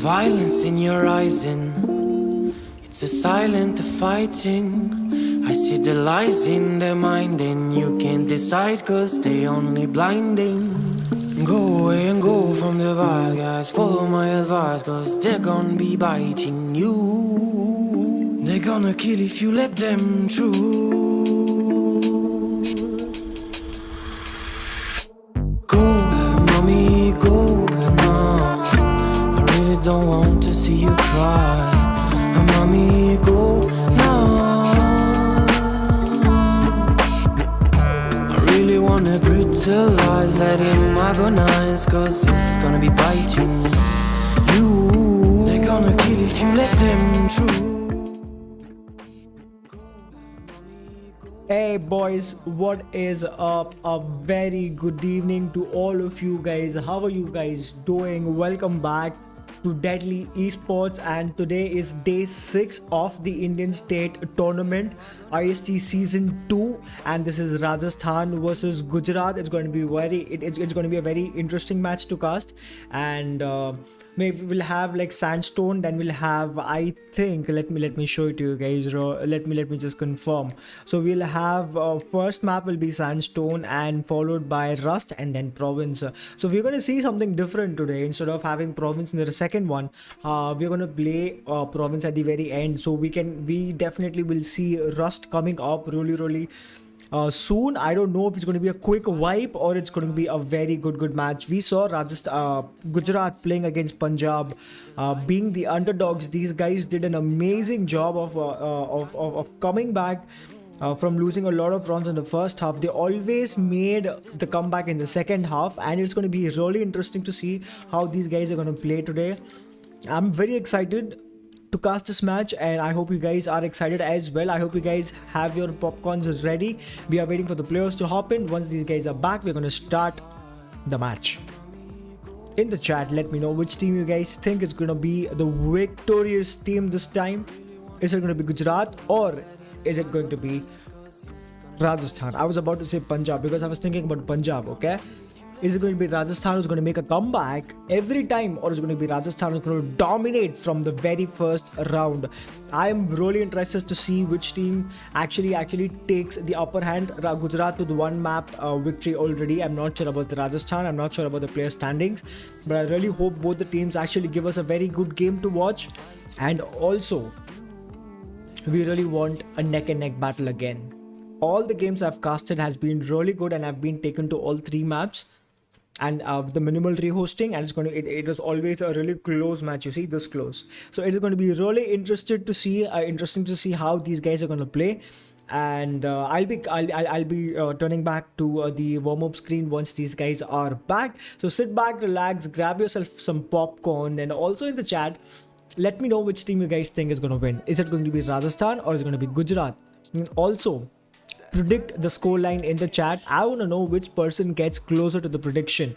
violence in your eyes and it's a silent fighting. I see the lies in their mind and you can't decide cause they only blinding. Go away and go from the bad guys, follow my advice cause they're gonna be biting you. They're gonna kill if you let them through. Go, mommy, go now. I really don't want to see you cry. Mommy, go now. I really wanna brutalize, let him agonize, cause it's gonna be biting you. They're gonna kill if you let them through. Hey boys, what is up? A very good evening to all of you guys. How are you guys doing? Welcome back to Deadly Esports, and today is day 6 of the Indian State tournament, IST season 2, and this is Rajasthan versus Gujarat. It's going to be it's going to be a very interesting match to cast, and maybe we'll have like Sandstone, then we'll have, I think, let me show it to you guys. Let me just confirm. So we'll have first map will be Sandstone and followed by Rust and then Province. So we're going to see something different today. Instead of having Province in the second one, we're going to play Province at the very end. So we definitely will see Rust coming up really soon. I don't know if it's going to be a quick wipe or it's going to be a very good match. We saw Gujarat playing against Punjab, being the underdogs. These guys did an amazing job of coming back from losing a lot of runs in the first half. They always made the comeback in the second half, and it's going to be really interesting to see how these guys are going to play today. I'm very excited to cast this match, and I hope you guys are excited as well. I hope you guys have your popcorns ready. We are waiting for the players to hop in. Once these guys are back, we're going to start the match. In the chat, let me know which team you guys think is going to be the victorious team this time. Is it going to be Gujarat or is it going to be Rajasthan? I was about to say Punjab because I was thinking about Punjab, okay? Is it going to be Rajasthan who's going to make a comeback every time, or is it going to be Rajasthan who's going to dominate from the very first round? I am really interested to see which team actually takes the upper hand. Gujarat with one map victory already. I'm not sure about the Rajasthan. I'm not sure about the player standings, but I really hope both the teams actually give us a very good game to watch. And also, we really want a neck and neck battle again. All the games I've casted has been really good, and I've been taken to all 3 maps. And the minimal rehosting, and it was always a really close match. You see, this close. So it is going to be really interesting to see how these guys are going to play. And I'll be turning back to the warm-up screen once these guys are back. So sit back, relax, grab yourself some popcorn, and also in the chat, let me know which team you guys think is going to win. Is it going to be Rajasthan or is it going to be Gujarat? And also, predict the scoreline in the chat. I want to know which person gets closer to the prediction.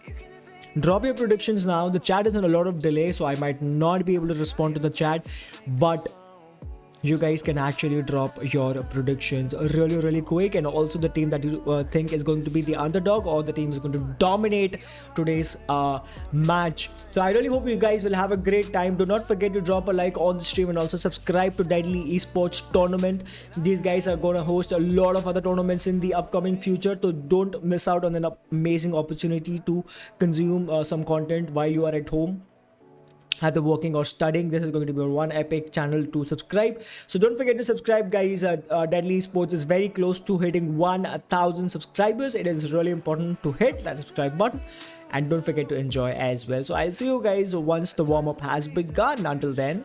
Drop your predictions now. The chat is in a lot of delay, so I might not be able to respond to the chat, but you guys can actually drop your predictions really quick. And also the team that you think is going to be the underdog, or the team is going to dominate today's match. So I really hope you guys will have a great time. Do not forget to drop a like on the stream and also subscribe to Deadly Esports tournament. These guys are going to host a lot of other tournaments in the upcoming future, so don't miss out on an amazing opportunity to consume some content while you are at home, either working or studying. This is going to be one epic channel to subscribe, so don't forget to subscribe, guys. Deadly Esports is very close to hitting 1,000 subscribers. It is really important to hit that subscribe button, and don't forget to enjoy as well. So I'll see you guys once the warm-up has begun. Until then,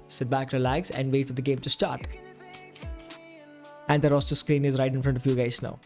sit back, relax, and wait for the game to start. And the roster screen is right in front of you guys now.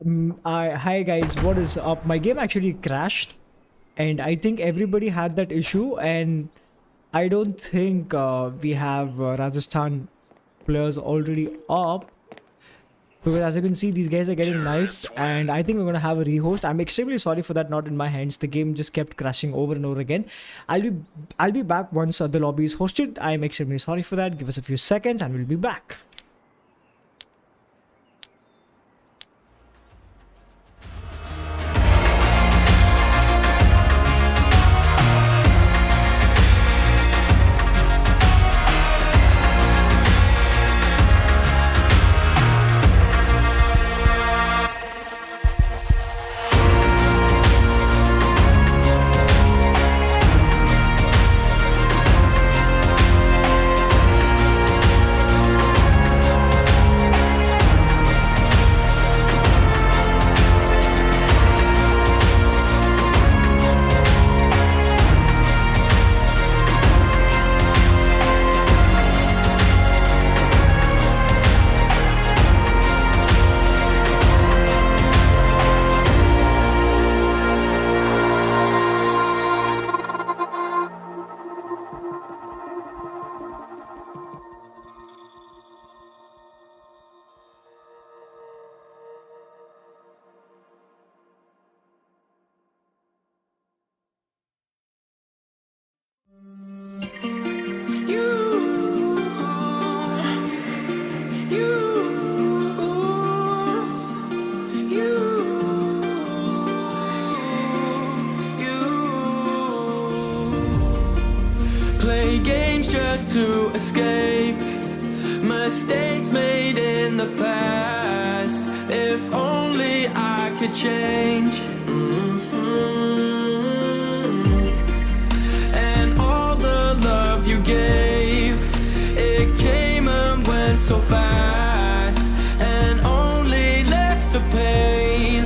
Hi guys, what is up? My game actually crashed, and I think everybody had that issue. And I don't think we have Rajasthan players already up, because as you can see, these guys are getting knifed, and I think we're gonna have a rehost. I'm extremely sorry for that. Not in my hands. The game just kept crashing over and over again. I'll be I'll be back once the lobby is hosted. I'm extremely sorry for that. Give us a few seconds, and we'll be back. Play games just to escape mistakes made in the past. If only I could change. And all the love you gave, it came and went so fast, and only left the pain.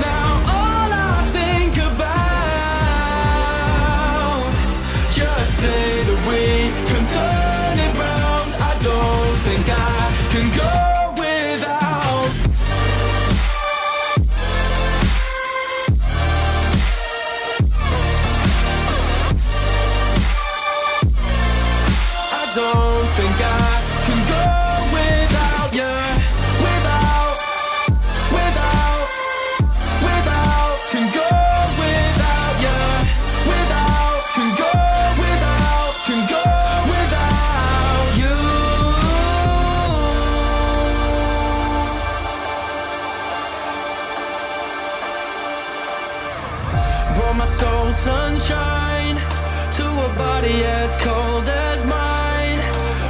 Now all I think about, just say that we can turn it round. I don't think I can go without. I don't think I can go without you. Without, can go without you. Without, can go without you. Brought my soul sunshine to a body as cold as mine.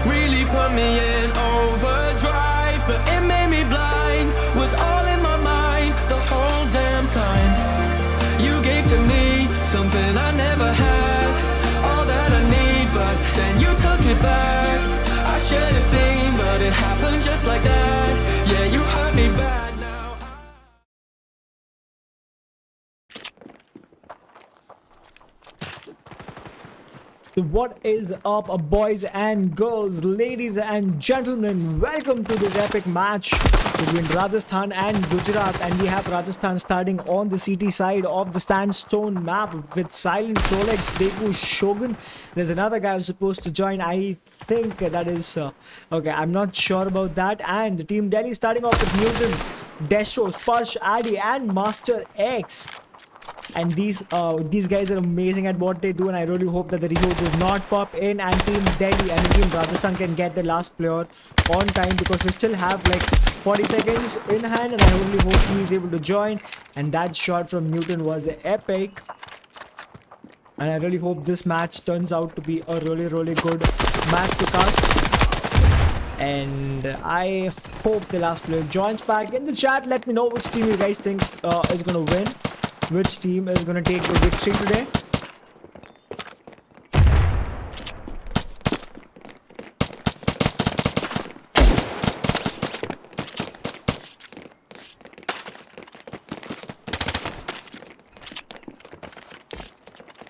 Really put me in overdrive, but it made me blind. Was all in my mind the whole damn time. You gave to me something I never had, all that I need, but then you took it back. I should have seen, but it happened just like that. Yeah, you hurt me bad now. So what is up, boys and girls, ladies and gentlemen? Welcome to this epic match between Rajasthan and Gujarat, and we have Rajasthan starting on the CT side of the Sandstone map with Silent Trolex, Deku, Shogun. There's another guy who's supposed to join. I think that is okay, I'm not sure about that. And the Team Delhi starting off with Newton, Destro, Sparsh, Addy, and Master X. And these guys are amazing at what they do, and I really hope that the reload does not pop in, and Team Delhi and Team Rajasthan can get the last player on time, because we still have like 40 seconds in hand, and I really hope he is able to join. And that shot from Newton was epic, and I really hope this match turns out to be a really good match to cast. And I hope the last player joins back. In the chat, let me know which team you guys think is gonna win. Which team is going to take the victory today?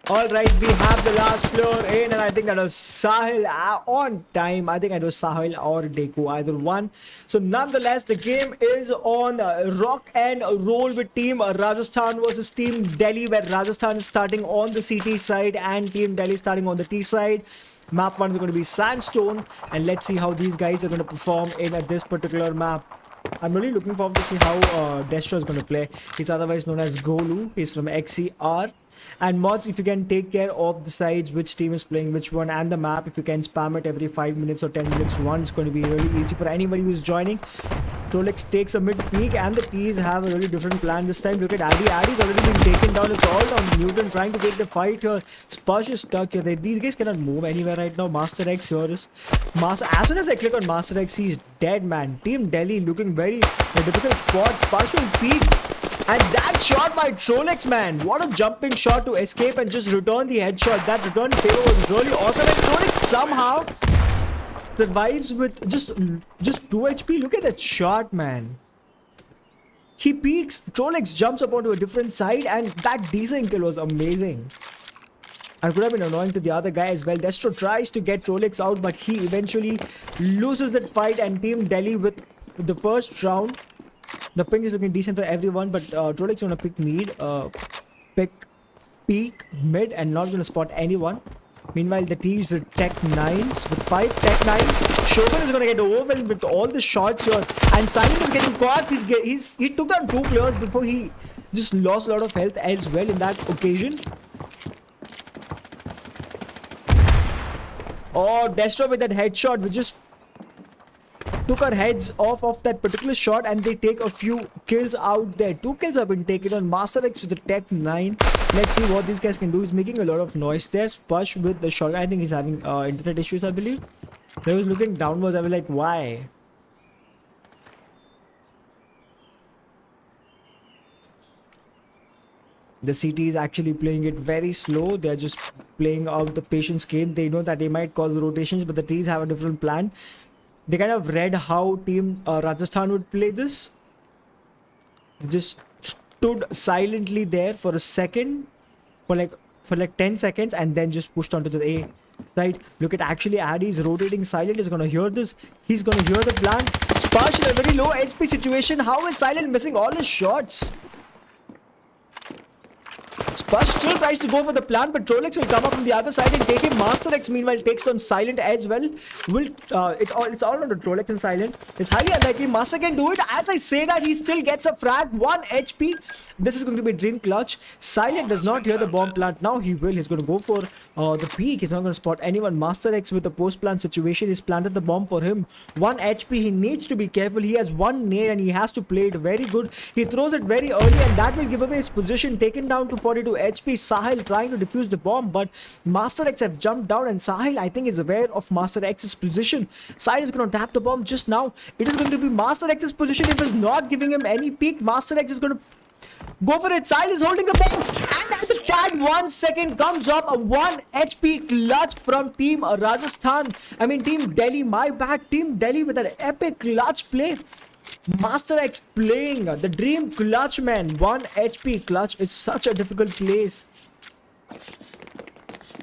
Alright, we have the last player in, and I think that was Sahil on time. I think it was Sahil or Deku, either one. So nonetheless, the game is on rock and roll with team Rajasthan versus team Delhi, where Rajasthan is starting on the CT side and team Delhi starting on the T side. Map 1 is going to be Sandstone, and let's see how these guys are going to perform in this particular map. I'm really looking forward to see how Destro is going to play. He's otherwise known as Golu. He's from XCR. And mods, if you can take care of the sides, which team is playing which one, and the map, if you can spam it every 5 minutes or 10 minutes once, it's going to be really easy for anybody who's joining. Trolex takes a mid peak, and the T's have a really different plan this time. Look at Addy. Addy's already been taken down. It's all down. Newton trying to take the fight here. Spush is stuck here. These guys cannot move anywhere right now. Master X here is Master. As soon as I click on Master X, he's dead, man. Team Delhi looking very in a difficult spot. Spush will peak. And that shot by Trolex, man. What a jumping shot to escape and just return the headshot. That return favor was really awesome. And Trolex somehow survives with just 2 HP. Look at that shot, man. He peeks. Trolex jumps up onto a different side. And that decent kill was amazing. And could have been annoying to the other guy as well. Destro tries to get Trolex out, but he eventually loses that fight. And Team Delhi with the first round. The ping is looking decent for everyone, but Trolex going to pick mid, peak, mid, and not going to spot anyone. Meanwhile, the T's with Tech 9s, with 5 Tech 9s. Shogun is going to get overwhelmed with all the shots here. And Silent is getting caught. He took down 2 players before he just lost a lot of health as well in that occasion. Oh, Destro with that headshot, which just took our heads off of that particular shot, and they take a few kills out there. 2 kills have been taken on Master X with the Tech 9. Let's see what these guys can do. He's making a lot of noise there. Spush with the shot. I think he's having internet issues, I believe. He was looking downwards. I was like, why? The CT is actually playing it very slow. They're just playing out the patience game. They know that they might cause rotations, but the T's have a different plan. They kind of read how team Rajasthan would play this. They just stood silently there for a second, for like 10 seconds, and then just pushed onto the A side. Look at actually Addy's rotating Silent. Is gonna hear this. He's gonna hear the plan. Sparsh in a very low HP situation. How is Silent missing all his shots? Spush still tries to go for the plan, but Trolex will come up from the other side and take him. Master X meanwhile takes on Silent as well. It's all under Trolex and Silent. It's highly unlikely Master can do it. As I say that, he still gets a frag, 1 HP. This is going to be dream clutch. Silent does not hear the bomb plant. Now he will. He's going to go for the peak. He's not going to spot anyone. Master X with the post plant situation. He's planted the bomb for him. 1 HP. He needs to be careful. He has 1 nade and he has to play it very good. He throws it very early, and that will give away his position. Taken down to 42 HP. Sahil trying to defuse the bomb, but Master X have jumped down, and Sahil I think is aware of Master X's position. Sahil is going to tap the bomb just now. It is going to be Master X's position. If it's not giving him any peek, Master X is going to go for it. Sahil is holding the bomb, and at the tag 1 second comes up a 1 HP clutch from Team Rajasthan. I mean Team Delhi, my bad. Team Delhi with an epic clutch play. Master X playing the dream clutch, man. 1 HP clutch is such a difficult place.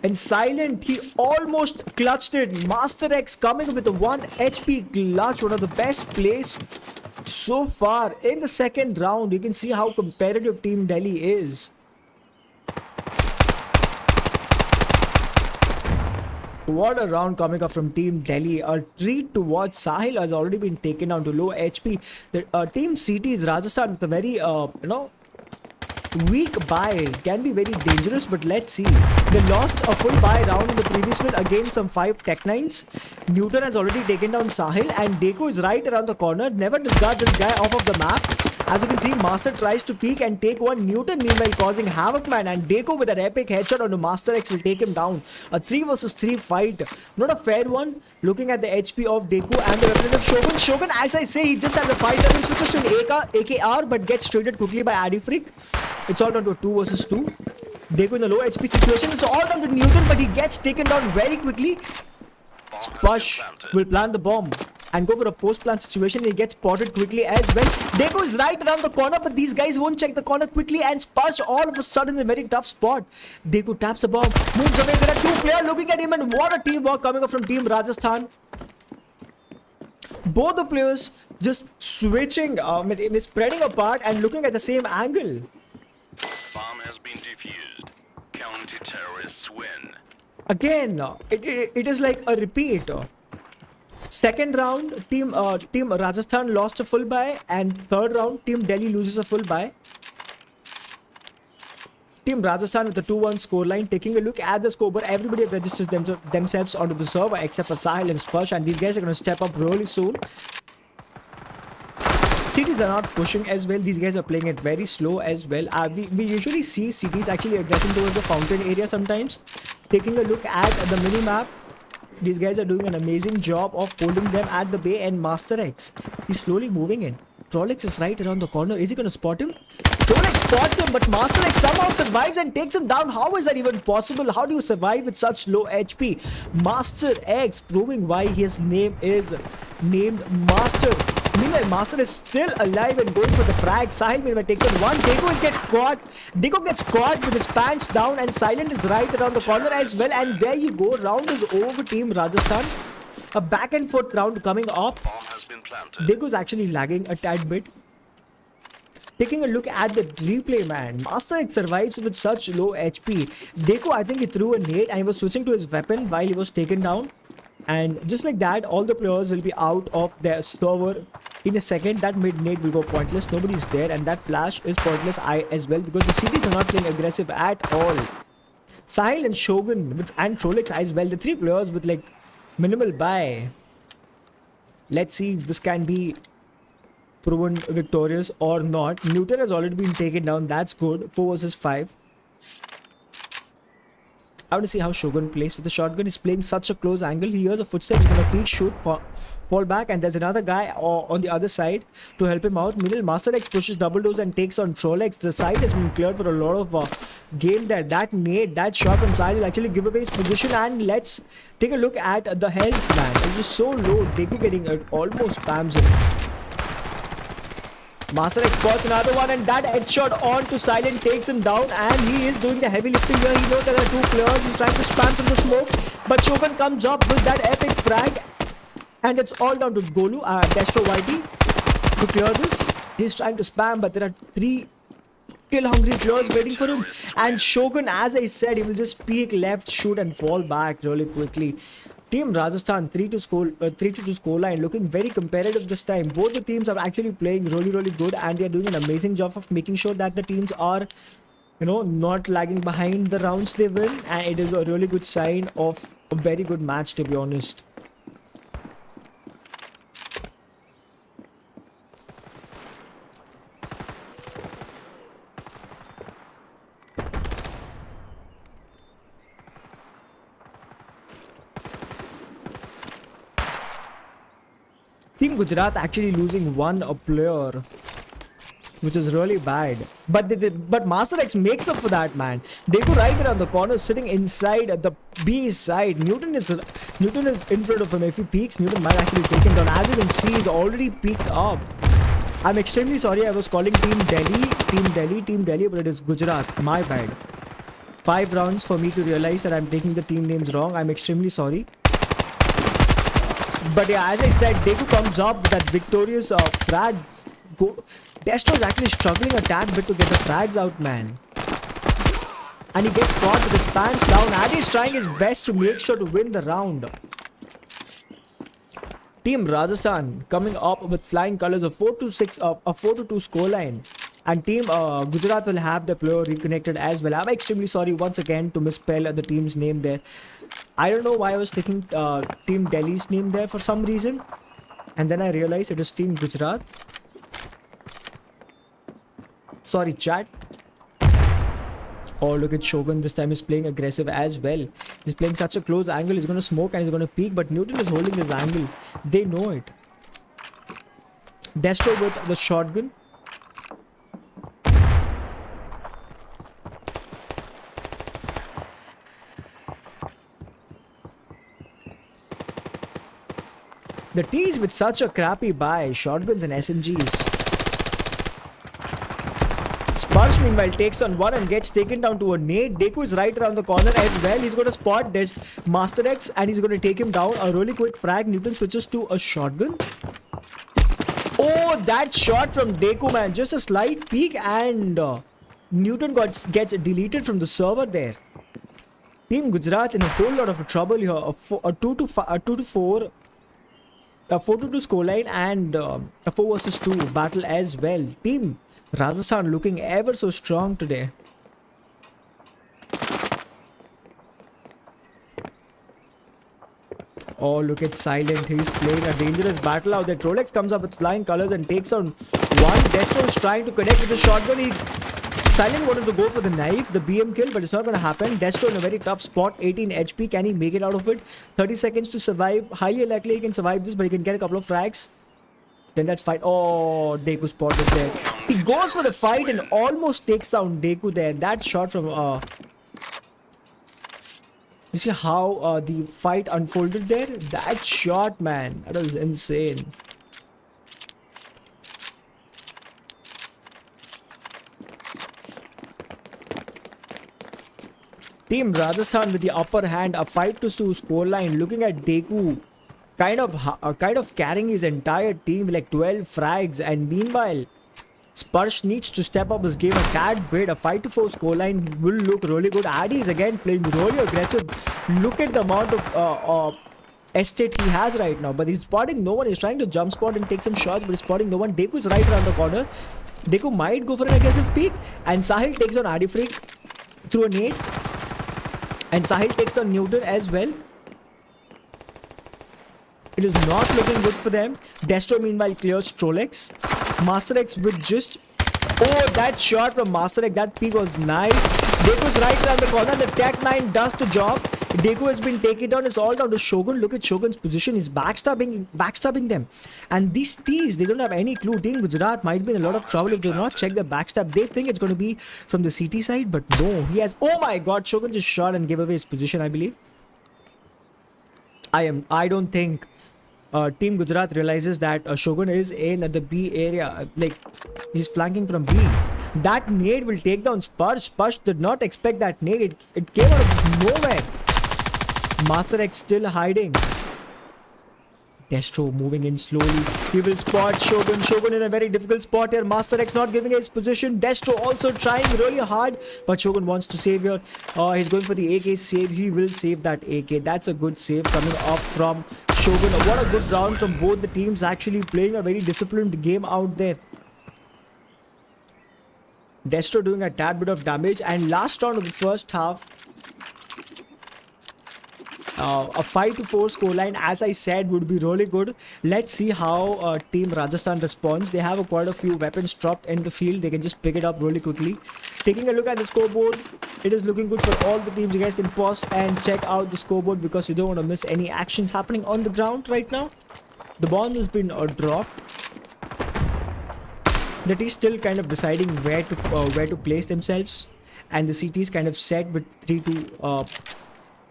And Silent, he almost clutched it. Master X coming with a 1 HP clutch. One of the best plays so far in the second round. You can see how competitive Team Delhi is. What a round coming up from Team Delhi. A treat to watch. Sahil has already been taken down to low HP. The Team CT is Rajasthan with a very, weak buy. Can be very dangerous, but let's see. They lost a full buy round in the previous one against some 5 Tech 9s. Newton has already taken down Sahil, and Deku is right around the corner. Never discard this guy off of the map. As you can see, Master tries to peek and take 1. Newton meanwhile causing havoc, man, and Deku with an epic headshot onto Master X will take him down. A 3 versus 3 fight. Not a fair one. Looking at the HP of Deku and the representative Shogun. Shogun, as I say, he just has a 5-7 switches to an AKR, but gets traded quickly by Addy Freak. It's all down to a 2 versus 2. Deku in the low HP situation. It's all down to Newton, but he gets taken down very quickly. Spush will plant the bomb. and go for a post-plant situation. He gets spotted quickly as well. Deko is right around the corner, but these guys won't check the corner quickly and Spush all of a sudden in a very tough spot. Deko taps the bomb, moves away. There are two players looking at him, and what a teamwork coming up from Team Rajasthan. Both the players just switching, spreading apart and looking at the same angle. Bomb has been defused. Counter-terrorists win. Again, it is like a repeat. Second round, team Rajasthan lost a full buy, and third round, Team Delhi loses a full buy. Team Rajasthan with the 2-1 scoreline. Taking a look at the scoreboard, everybody registers themselves onto the server except for Sahil and Spush, and these guys are going to step up really soon. Cities are not pushing as well. These guys are playing it very slow as well. We usually see cities actually aggressing towards the fountain area sometimes. Taking a look at the mini-map, these guys are doing an amazing job of holding them at the bay, and Master X is slowly moving in. Trollix is right around the corner. Is he going to spot him? Trollix spots him, but Master X somehow survives and takes him down. How is that even possible? How do you survive with such low HP? Master X proving why his name is named Master. Meanwhile, Master is still alive and going for the frag. Sahil meanwhile takes on one. Deko gets caught with his pants down, and Silent is right around the corner as well. And there you go. Round is over for Team Rajasthan. A back and forth round coming up. Bomb has been planted. Deko's actually lagging a tad bit. Taking a look at the replay, man. Master X survives with such low HP. Deko, I think he threw a nade and he was switching to his weapon while he was taken down. And just like that, all the players will be out of their server in a second. That mid-nade will go pointless. Nobody's there, and that flash is pointless as well because the cities are not playing aggressive at all. Sahil and Shogun and Trollix as well. The three players with like minimal buy. Let's see if this can be proven victorious or not. Newton has already been taken down. That's good. 4 versus 5. I want to see how Shogun plays with the shotgun. He's playing such a close angle. He hears a footstep. He's going to peek, shoot, fall back. And there's another guy on the other side to help him out. Middle, Master X pushes double doors and takes on Trollix. The side has been cleared for a lot of game there. That nade, that shot from side will actually give away his position. And let's take a look at the health, man. It's just so low. Deku getting almost spams him. Master X spots another one, and that headshot on to Silent takes him down, and he is doing the heavy lifting here. He knows there are two players. He's trying to spam through the smoke, but Shogun comes up with that epic frag, and it's all down to Golu, Destro YT to clear this. He's trying to spam, but there are 3 kill-hungry players waiting for him, and Shogun, as I said, he will just peek left, shoot, and fall back really quickly. Team Rajasthan 3-2 scoreline, looking very competitive this time. Both the teams are actually playing really good, and they are doing an amazing job of making sure that the teams are, not lagging behind the rounds they win, and it is a really good sign of a very good match, to be honest. Team Gujarat actually losing one player, which is really bad. But Master X makes up for that, man. They go right around the corner, sitting inside the B side. Newton is in front of him. If he peeks, Newton might actually take him down. As you can see, he's already peeked up. I'm extremely sorry. I was calling Team Delhi, but it is Gujarat. My bad. 5 rounds for me to realize that I'm taking the team names wrong. I'm extremely sorry. But yeah, as I said, Deku comes up with that victorious frag. Destro is actually struggling a tad bit to get the frags out, man. And he gets caught with his pants down, and he's trying his best to make sure to win the round. Team Rajasthan coming up with flying colors of 4-6, a 4-2 scoreline. And Team Gujarat will have the player reconnected as well. I'm extremely sorry once again to misspell the team's name there. I don't know why I was taking Team Delhi's name there for some reason. And then I realized it is Team Gujarat. Sorry, chat. Oh, look at Shogun. This time he's playing aggressive as well. He's playing such a close angle. He's going to smoke and he's going to peek. But Newton is holding his angle. They know it. Destro with the shotgun. The T's with such a crappy buy. Shotguns and SMGs. Sparsh meanwhile takes on one and gets taken down to a nade. Deku is right around the corner as well. He's going to spot this Master X and he's going to take him down. A really quick frag. Newton switches to a shotgun. Oh, that shot from Deku, man. Just a slight peek and Newton gets deleted from the server there. Team Gujarat in a whole lot of trouble here. A 2 to 4, a 4-2 scoreline and a 4 versus 2 battle as well. Team Rajasthan looking ever so strong today. Oh, look at Silent. He's playing a dangerous battle out there. Trolex comes up with flying colors and takes on one. Destro is trying to connect with the shotgun. Silent wanted to go for the knife, the BM kill, but it's not going to happen. Destro in a very tough spot, 18 HP. Can he make it out of it? 30 seconds to survive. Highly likely he can survive this, but he can get a couple of frags. Then that's fight. Oh, Deku spotted there. He goes for the fight and almost takes down Deku there. That shot from... You see how the fight unfolded there? That shot, man. That was insane. Team Rajasthan with the upper hand, a 5-2 scoreline. Looking at Deku kind of carrying his entire team with like 12 frags, and meanwhile Sparsh needs to step up his game a tad bit. A 5-4 scoreline will look really good. Addy is again playing really aggressive. Look at the amount of estate he has right now, but he's spotting no one. He's trying to jump spot and take some shots, but he's spotting no one. Deku is right around the corner. Deku might go for an aggressive peek, and Sahil takes on Addy Freak through a nade, and Sahil takes on Newton as well. It is not looking good for them. Destro meanwhile clears Trolex. Master X with just... Oh, that shot from Master X. That peek was nice. Deku's right around the corner. The Tech 9 does the job. Deku has been taken down. It's all down to Shogun. Look at Shogun's position. He's backstabbing them. And these T's, they don't have any clue. Team Gujarat might be in a lot of trouble if they do not check the backstab. They think it's going to be from the CT side, but no. He has... Oh my god, Shogun just shot and gave away his position, I believe. I don't think Team Gujarat realizes that Shogun is in the B area. Like, he's flanking from B. That nade will take down Sparsh. Sparsh did not expect that nade. It came out of nowhere. Master X still hiding. Destro moving in slowly. He will spot Shogun. Shogun in a very difficult spot here. Master X not giving his position. Destro also trying really hard, but Shogun wants to save here. He's going for the AK save. He will save that AK. That's a good save coming up from Shogun. What a good round from both the teams. Actually playing a very disciplined game out there. Destro doing a tad bit of damage, and last round of the first half, a 5-4 scoreline, as I said, would be really good. Let's see how Team Rajasthan responds. They have quite a few weapons dropped in the field. They can just pick it up really quickly. Taking a look at the scoreboard, it is looking good for all the teams. You guys can pause and check out the scoreboard because you don't want to miss any actions happening on the ground right now. The bomb has been dropped. The T is still kind of deciding where to place themselves, and the CT is kind of set with 3-2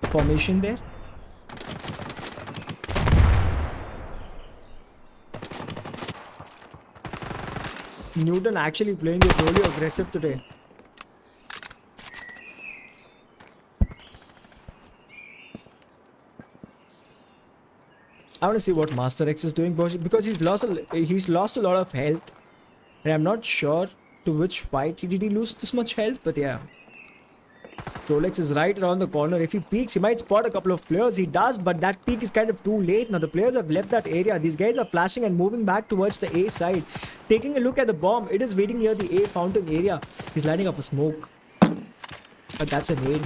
formation there. Newton actually playing it really aggressive today. I want to see what Master X is doing because he's lost a lot of health, and I'm not sure to which fight did he lose this much health, but yeah. Trolex is right around the corner. If he peeks, he might spot a couple of players. He does, but that peek is kind of too late. Now the players have left that area. These guys are flashing and moving back towards the A side. Taking a look at the bomb, it is waiting near the A fountain area. He's lighting up a smoke, but that's a nade.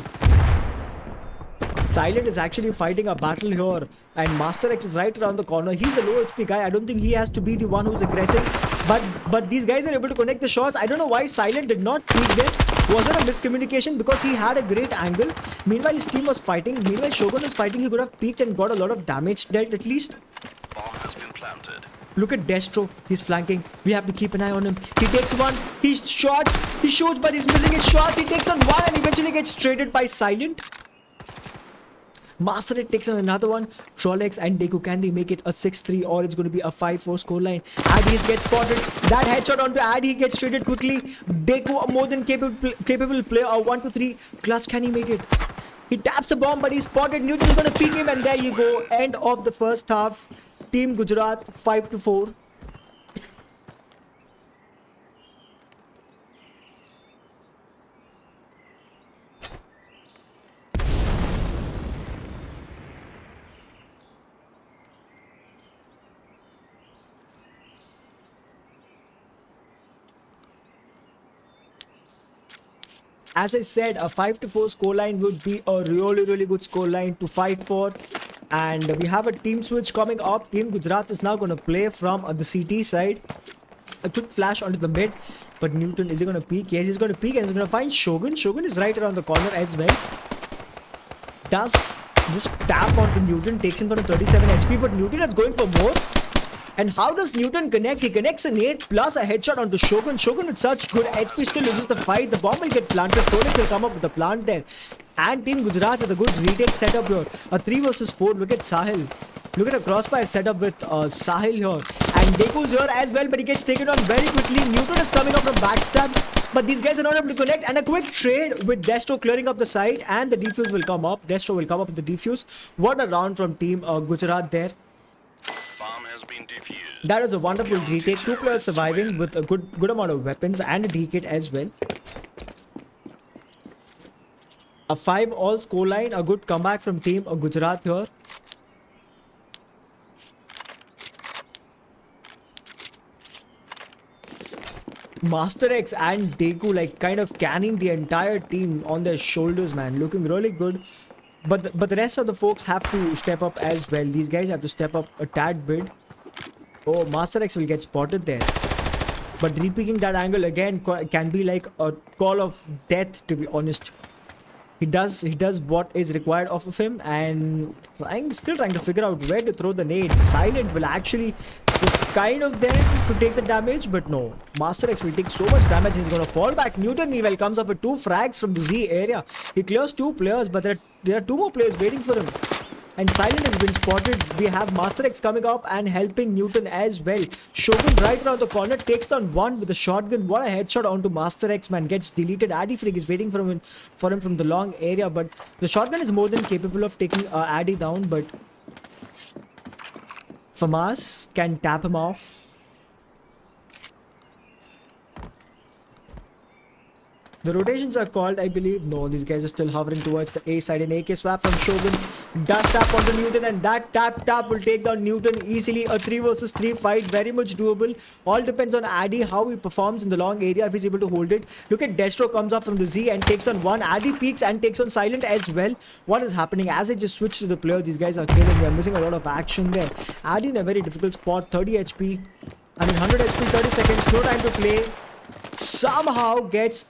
Silent is actually fighting a battle here, and Master X is right around the corner. He's a low HP guy. I don't think he has to be the one who's aggressive, but these guys are able to connect the shots. I don't know why Silent did not peek them. Was there a miscommunication? Because he had a great angle. Meanwhile, his team was fighting. Meanwhile, Shogun was fighting. He could have peeked and got a lot of damage dealt at least. Bomb has been planted. Look at Destro. He's flanking. We have to keep an eye on him. He takes one. He shots. He shoots, but he's missing his shots. He takes on one and eventually gets traded by Silent. Master X takes on another one. Trolex and Deku, can they make it a 6-3 or it's going to be a 5-4 scoreline? Addy gets spotted. That headshot onto Addy gets traded quickly. Deku, a more than capable player. A 1-3 clutch. Can he make it? He taps the bomb, but he's spotted. Newton's going to peek him, and there you go. End of the first half. Team Gujarat 5-4. As I said, a 5-4 scoreline would be a really good scoreline to fight for. And we have a team switch coming up. Team Gujarat is now going to play from the CT side. A quick flash onto the mid. But Newton, is he going to peek? Yes, he's going to peek and he's going to find Shogun. Shogun is right around the corner as well. Does just tap onto Newton, takes him down to 37 HP. But Newton is going for more. And how does Newton connect? He connects an 8 plus a headshot onto Shogun. Shogun with such good HP still loses the fight. The bomb will get planted. Tonic will come up with the plant there. And Team Gujarat with a good retake setup here. A 3 versus 4. Look at Sahil. Look at a crossfire setup with Sahil here. And Deku's here as well, but he gets taken on very quickly. Newton is coming up from backstab. But these guys are not able to connect. And a quick trade with Destro clearing up the side. And the defuse will come up. Destro will come up with the defuse. What a round from Team Gujarat there. Bomb has been defused. That was a wonderful retake. 2 players surviving with a good amount of weapons and a D-kit as well. A 5-all scoreline. A good comeback from Team Gujarat here. Master X and Deku like kind of carrying the entire team on their shoulders, man. Looking really good. But the rest of the folks have to step up as well. These guys have to step up a tad bit. Oh, Master X will get spotted there. But re-peeking that angle again can be like a call of death, to be honest. He does what is required of him, and still trying to figure out where to throw the nade. Silent will actually just kind of there to take the damage, but no. Master X will take so much damage, he's going to fall back. Newton meanwhile comes up with 2 frags from the Z area. He clears 2 players, but there are 2 more players waiting for him. And Silent has been spotted. We have Master X coming up and helping Newton as well. Shogun right around the corner takes down 1 with a shotgun. What a headshot onto Master X, man. Gets deleted. Addy Freak is waiting for him from the long area. But the shotgun is more than capable of taking Addy down. But Famas can tap him off. The rotations are called, I believe. No, these guys are still hovering towards the A side. An AK swap from Shogun. Does tap onto Newton, and that tap will take down Newton easily. A 3 versus 3 fight. Very much doable. All depends on Addy, how he performs in the long area, if he's able to hold it. Look at Destro comes up from the Z and takes on 1. Addy peeks and takes on Silent as well. What is happening? As I just switch to the player, these guys are killing. We are missing a lot of action there. Addy in a very difficult spot. 30 HP. 100 HP, 30 seconds. No time to play. Somehow gets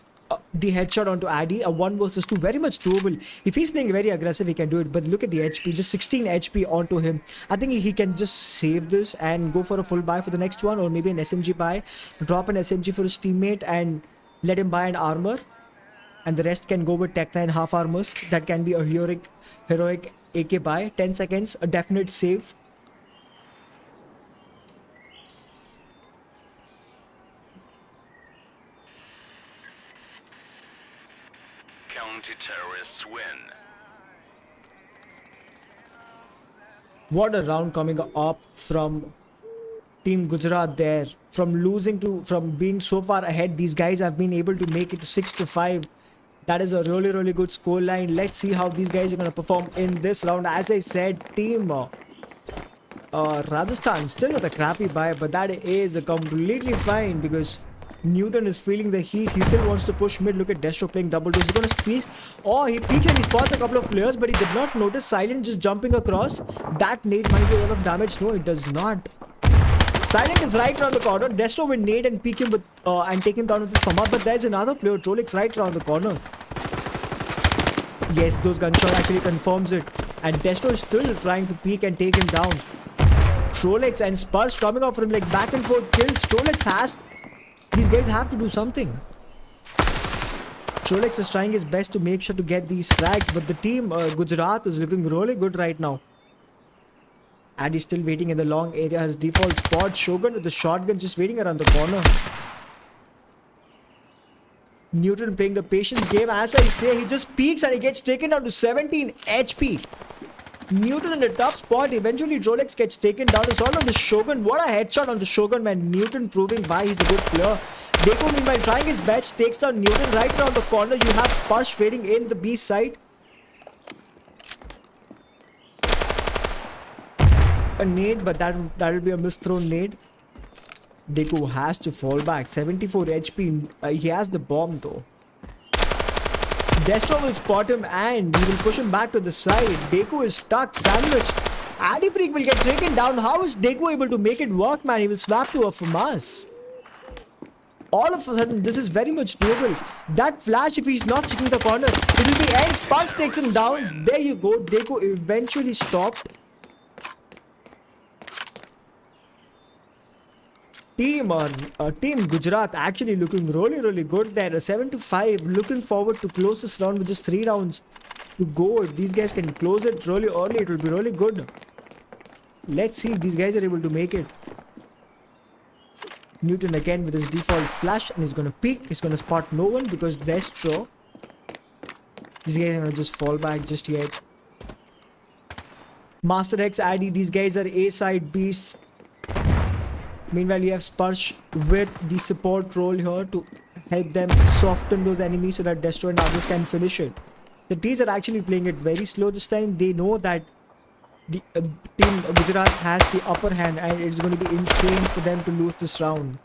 the headshot onto Addy. A 1 versus 2, very much doable. If he's playing very aggressive, he can do it. But look at the HP, just 16 HP onto him. I think he can just save this and go for a full buy for the next one, or maybe an SMG buy. Drop an SMG for his teammate and let him buy an armor. And the rest can go with Tech 9 half armors. That can be a heroic AK buy. 10 seconds, a definite save. Counter-terrorists win. What a round coming up from Team Gujarat there. From being so far ahead, these guys have been able to make it to 6-5. That is a really good scoreline. Let's see how these guys are going to perform in this round. As I said, Team Rajasthan still with a crappy buy, but that is completely fine because Newton is feeling the heat. He still wants to push mid. Look at Destro playing double doors. He's going to squeeze. Oh, he peeks and he spots a couple of players, but he did not notice Silent just jumping across. That nade might do a lot of damage. No, it does not. Silent is right around the corner. Destro will nade and peek him with and take him down with his Fama. But there's another player. Trolix right around the corner. Yes, those gunshot actually confirms it. And Destro is still trying to peek and take him down. Trolix and Spurs coming off from like back and forth kills. Trolix has... These guys have to do something. Trolex is trying his best to make sure to get these frags, but the team Gujarat is looking really good right now. And he's still waiting in the long area. His default spot. Shogun with the shotgun just waiting around the corner. Newton playing the patience game. As I say, he just peeks and he gets taken down to 17 HP. Newton in a tough spot. Eventually, Trolex gets taken down. It's all on the Shogun. What a headshot on the Shogun, man. Newton proving why he's a good player. Deku, meanwhile, trying his best, takes down Newton right around the corner. You have Sparsh fading in the B side. A nade, but that'll be a misthrown nade. Deku has to fall back. 74 HP. He has the bomb though. Destro will spot him and he will push him back to the side. Deku is stuck, sandwiched. Addy Freak will get taken down. How is Deku able to make it work, man? He will swap to a FAMAS. All of a sudden, this is very much doable. That flash, if he's not checking the corner, it will be end. Sparks takes him down. There you go. Deku eventually stopped. Team Gujarat actually looking really good there. 7-5. Looking forward to close this round with just 3 rounds to go. If these guys can close it really early, it will be really good. Let's see if these guys are able to make it. Newton again with his default flash and he's gonna peek. He's gonna spot no one because Destro. These guys are gonna just fall back just yet. Master X, Addy, these guys are A-side beasts. Meanwhile, you have Sparsh with the support role here to help them soften those enemies so that Destro and others can finish it. The T's are actually playing it very slow this time. They know that the team Gujarat has the upper hand and it's going to be insane for them to lose this round.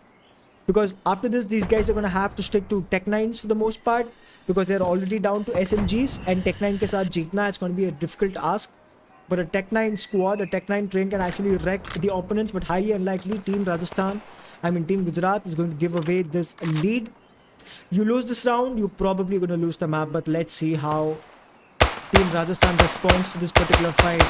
Because after this, these guys are going to have to stick to Tech 9s for the most part because they're already down to SMGs and Tech 9 ke saath jeetna, it's going to be a difficult ask. But a Tech 9 squad, a Tech 9 train can actually wreck the opponents, but highly unlikely. Team Gujarat is going to give away this lead. You lose this round, you're probably going to lose the map, but let's see how Team Rajasthan responds to this particular fight.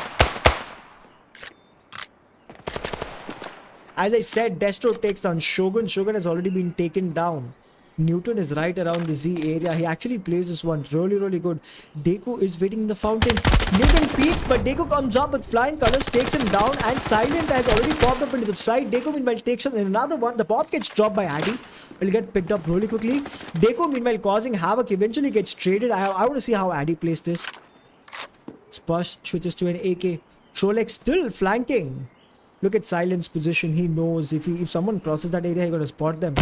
As I said, Destro takes down Shogun. Shogun has already been taken down. Newton is right around the Z area. He actually plays this one really good. Deku is waiting in the fountain. Newton peeks, but Deku comes up with flying colors, takes him down, and Silent has already popped up into the side. Deku meanwhile takes on another one. The pop gets dropped by Addy. It'll get picked up really quickly. Deku meanwhile causing havoc, eventually gets traded. I want to see how Addy plays this. Sparsh switches to an AK. Trolex still flanking. Look at Silent's position. He knows if someone crosses that area, he's going to spot them.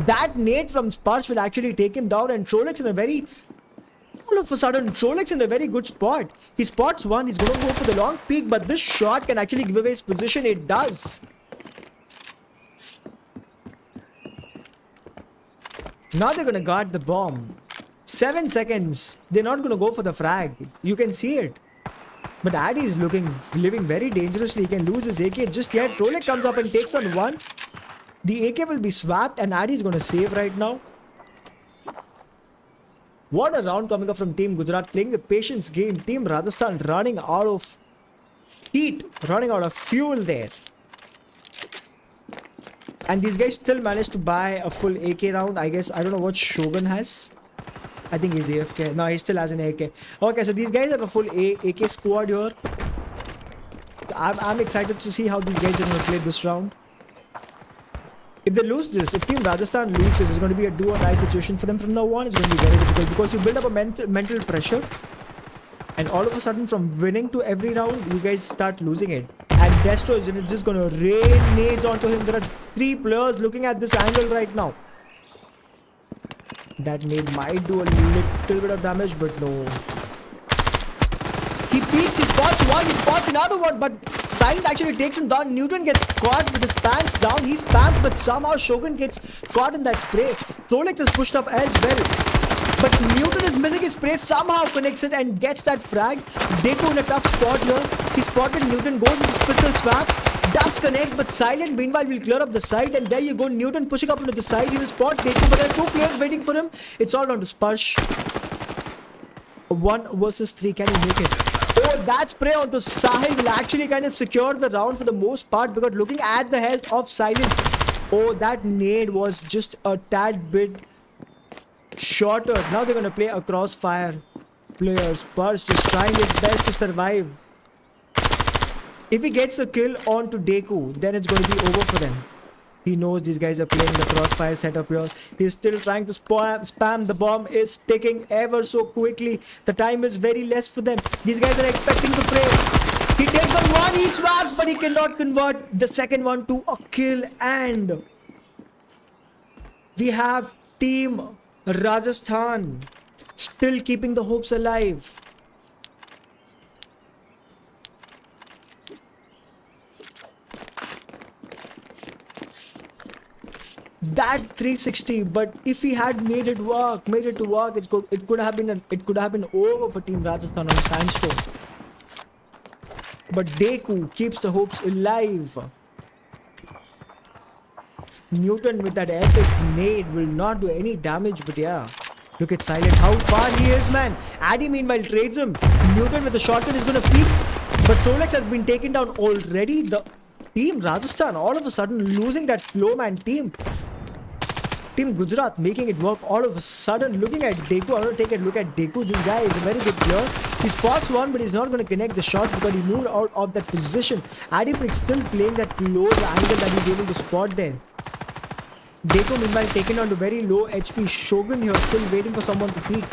That nade from Sparsh will actually take him down, and Trolex all of a sudden, Trolex in a very good spot. He spots one, he's going to go for the long peek, but this shot can actually give away his position. It does. Now they're going to guard the bomb. 7 seconds. They're not going to go for the frag. You can see it. But Addy is living very dangerously. He can lose his AK just yet. Trolex comes up and takes on one. The AK will be swapped and Addy is going to save right now. What a round coming up from Team Gujarat, playing the patience game. Team Rajasthan running out of heat, running out of fuel there. And these guys still managed to buy a full AK round. I guess, I don't know what Shogun has. I think he's AFK. No, he still has an AK. Okay, so these guys have a full AK squad here. So I'm excited to see how these guys are going to play this round. If they lose this, if Team Rajasthan lose this, it's going to be a do or die situation for them from now on. It's going to be very difficult because you build up a mental pressure. And all of a sudden, from winning to every round, you guys start losing it. And Destro is just going to rain nades onto him. There are 3 players looking at this angle right now. That nade might do a little bit of damage, but no. He peeks, he spots one, he spots another one, but Silent actually takes him down. Newton gets caught with his pants down. He spams, but somehow Shogun gets caught in that spray. Trolex is pushed up as well. But Newton is missing his spray, somehow connects it and gets that frag. Deku in a tough spot here. He spotted Newton, goes with his pistol swap. Does connect, but Silent meanwhile will clear up the side, and there you go. Newton pushing up into the side. He will spot Deku, but there are 2 players waiting for him. It's all down to Sparsh. 1 versus 3. Can he make it? Oh, that spray onto Sahil will actually kind of secure the round for the most part, because looking at the health of Silent, oh, that nade was just a tad bit Shorter. Now they're gonna play a crossfire. Players, Purse just trying his best to survive. If he gets a kill onto Deku, then it's gonna be over for them. He knows these guys are playing the crossfire setup here. He's still trying to spam. The bomb is ticking ever so quickly. The time is very less for them. These guys are expecting to play. He takes on one, he swaps, but he cannot convert the second one to a kill. And we have Team Rajasthan still keeping the hopes alive. That 360, but if he had made it to work, it could have been over for Team Rajasthan on Sandstone. But Deku keeps the hopes alive. Newton with that epic nade will not do any damage, but yeah. Look at Silent, how far he is, man. Addy meanwhile trades him. Newton with the shotgun is gonna peek, but Trolex has been taken down already. The Team Rajasthan all of a sudden losing that flow, man. Team Gujarat making it work all of a sudden. Looking at Deku, I want to take a look at Deku. This guy is a very good player. He spots one, but he's not going to connect the shots because he moved out of that position. Adifric still playing that close angle that he's able to spot there. Deku meanwhile taken on to very low HP. Shogun here still waiting for someone to peek.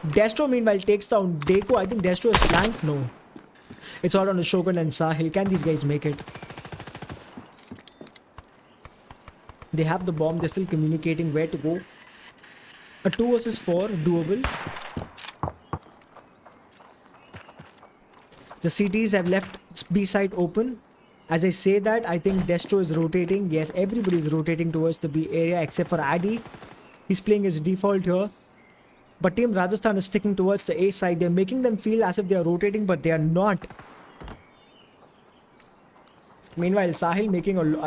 Destro meanwhile takes down Deku. I think Destro is flanked. No. It's all on the Shogun and Sahil. Can these guys make it? They have the bomb. They're still communicating where to go. A 2 versus 4. Doable. The CTs have left B side open. As I say that, I think Destro is rotating. Yes, everybody is rotating towards the B area except for Addy. He's playing his default here. But Team Rajasthan is sticking towards the A side. They're making them feel as if they are rotating, but they are not. Meanwhile,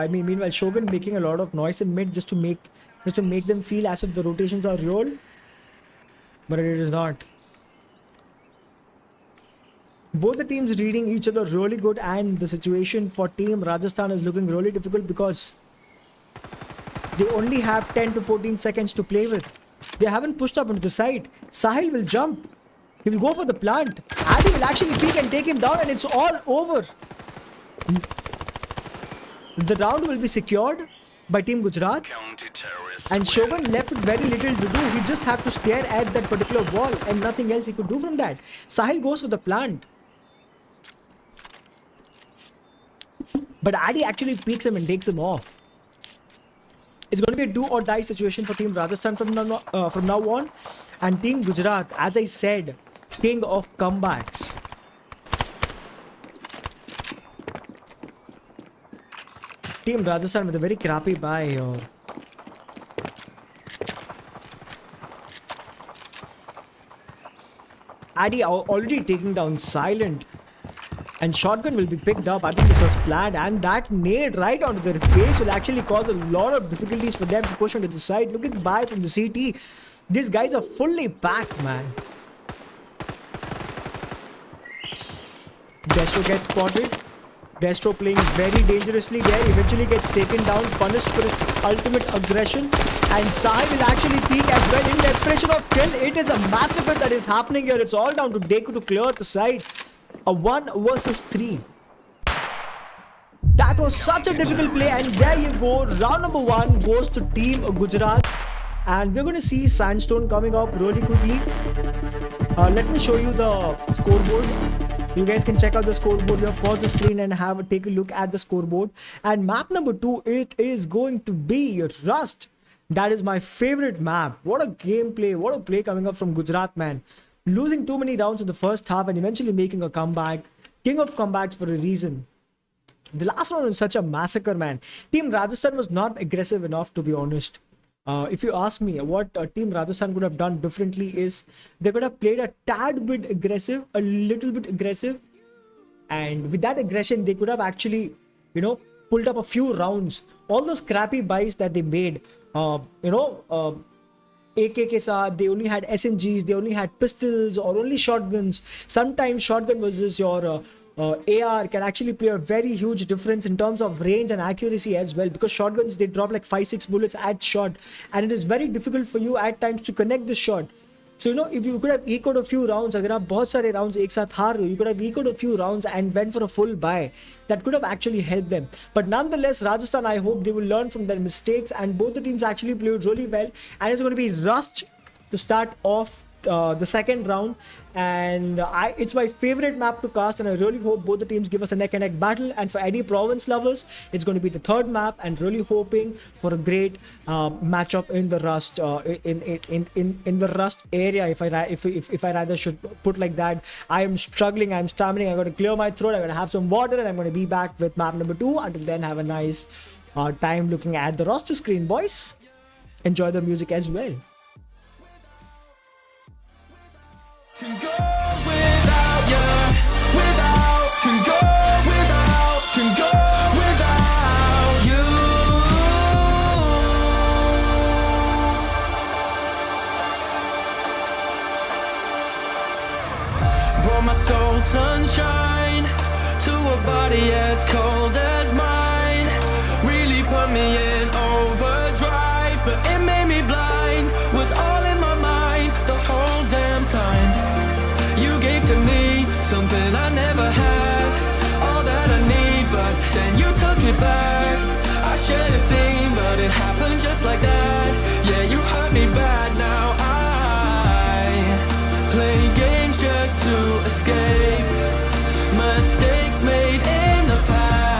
meanwhile Shogun making a lot of noise in mid just to make them feel as if the rotations are real. But it is not. Both the teams reading each other really good, and the situation for Team Rajasthan is looking really difficult because they only have 10 to 14 seconds to play with. They haven't pushed up onto the side. Sahil will jump. He will go for the plant. Adi will actually peek and take him down, and it's all over. The round will be secured by Team Gujarat. And Shogun left with very little to do. He just have to stare at that particular wall and nothing else he could do from that. Sahil goes for the plant. But Adi actually peeks him and takes him off. It's going to be a do or die situation for Team Rajasthan from now on. And Team Gujarat, as I said, king of comebacks. Team Rajasthan with a very crappy buy here. Addy already taking down Silent. And shotgun will be picked up. I think this was planned. And that nade right onto their face will actually cause a lot of difficulties for them to push onto the side. Look at the buy from the CT. These guys are fully packed, man. Destro gets spotted. Destro playing very dangerously there. Eventually gets taken down, punished for his ultimate aggression. And Sai will actually peek as well in desperation of kill. It is a massacre that is happening here. It's all down to Deku to clear the side. A 1 versus 3. That was such a difficult play, and there you go. Round number 1 goes to Team Gujarat. And we're going to see Sandstone coming up really quickly. Let me show you the scoreboard. You guys can check out the scoreboard here. Pause the screen and take a look at the scoreboard. And map number 2, it is going to be Rust. That is my favorite map. What a gameplay. What a play coming up from Gujarat, man. Losing too many rounds in the first half and eventually making a comeback. King of comebacks for a reason. The last one was such a massacre, man. Team Rajasthan was not aggressive enough, to be honest. If you ask me what Team Rajasthan could have done differently is they could have played a tad bit aggressive, a little bit aggressive. And with that aggression, they could have actually, pulled up a few rounds. All those crappy buys that they made, AK ke saath, they only had SMGs, they only had pistols or only shotguns. Sometimes shotgun versus your AR can actually play a very huge difference in terms of range and accuracy as well, because shotguns, they drop like 5-6 bullets at shot, and it is very difficult for you at times to connect the shot. So, you know, if you could have echoed a few rounds, अगर आप बहुत सारे rounds एक साथ हार रहे हो, you could have echoed a few rounds and went for a full buy. That could have actually helped them. But nonetheless, Rajasthan, I hope they will learn from their mistakes, and both the teams actually played really well, and it's going to be Rust to start off the second round. And it's my favorite map to cast, and I really hope both the teams give us a neck-and-neck battle. And for any province lovers, it's going to be the third map, and really hoping for a great matchup in the Rust in the Rust area. If I rather should put like that. I am struggling, I'm stammering, I'm going to clear my throat, I'm going to have some water, and I'm going to be back with map number 2. Until then, have a nice time looking at the roster screen, boys. Enjoy the music as well. Can go without you, can go without you. Brought my soul sunshine to a body as cold as mine. Really put me in overdrive, but it made me blind. Was all in my mind the whole damn time. You gave to me something I never had, all that I need, but then you took it back. I shared a scene, but it happened just like that. Yeah, you hurt me bad, now I play games just to escape mistakes made in the past.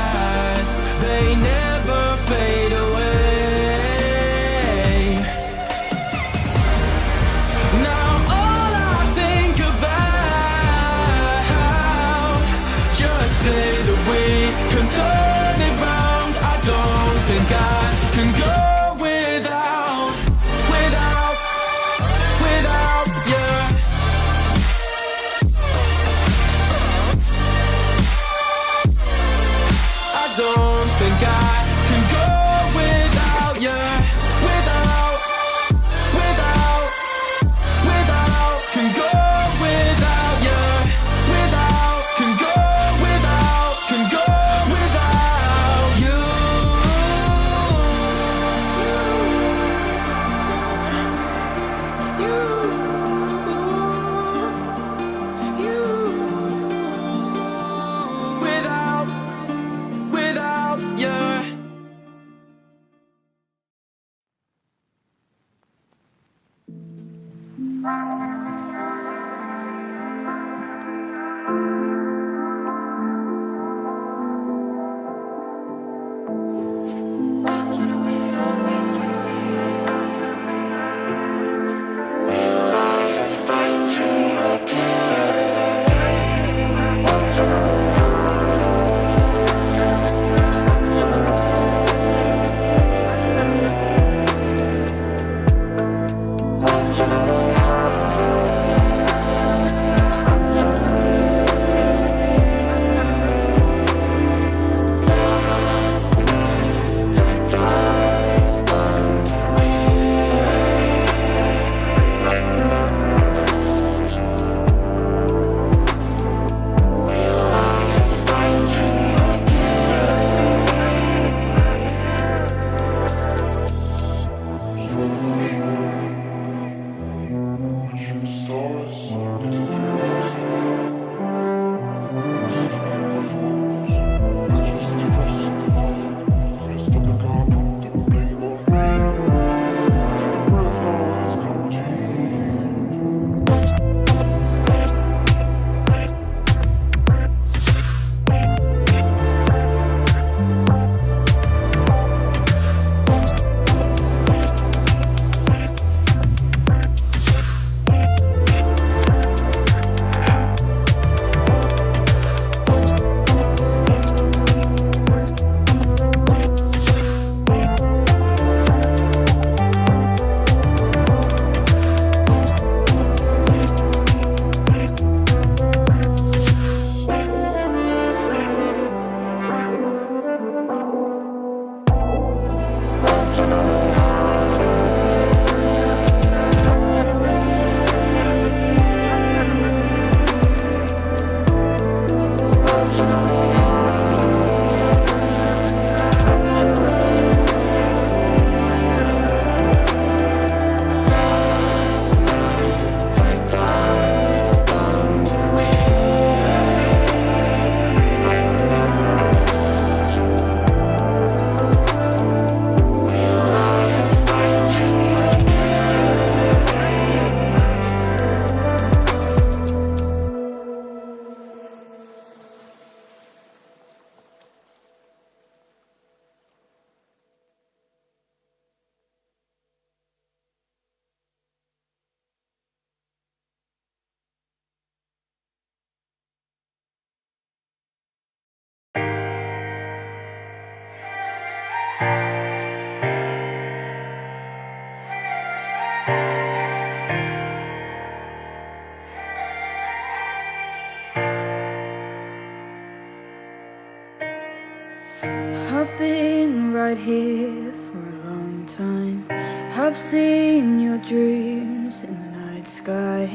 I've been right here for a long time. I've seen your dreams in the night sky.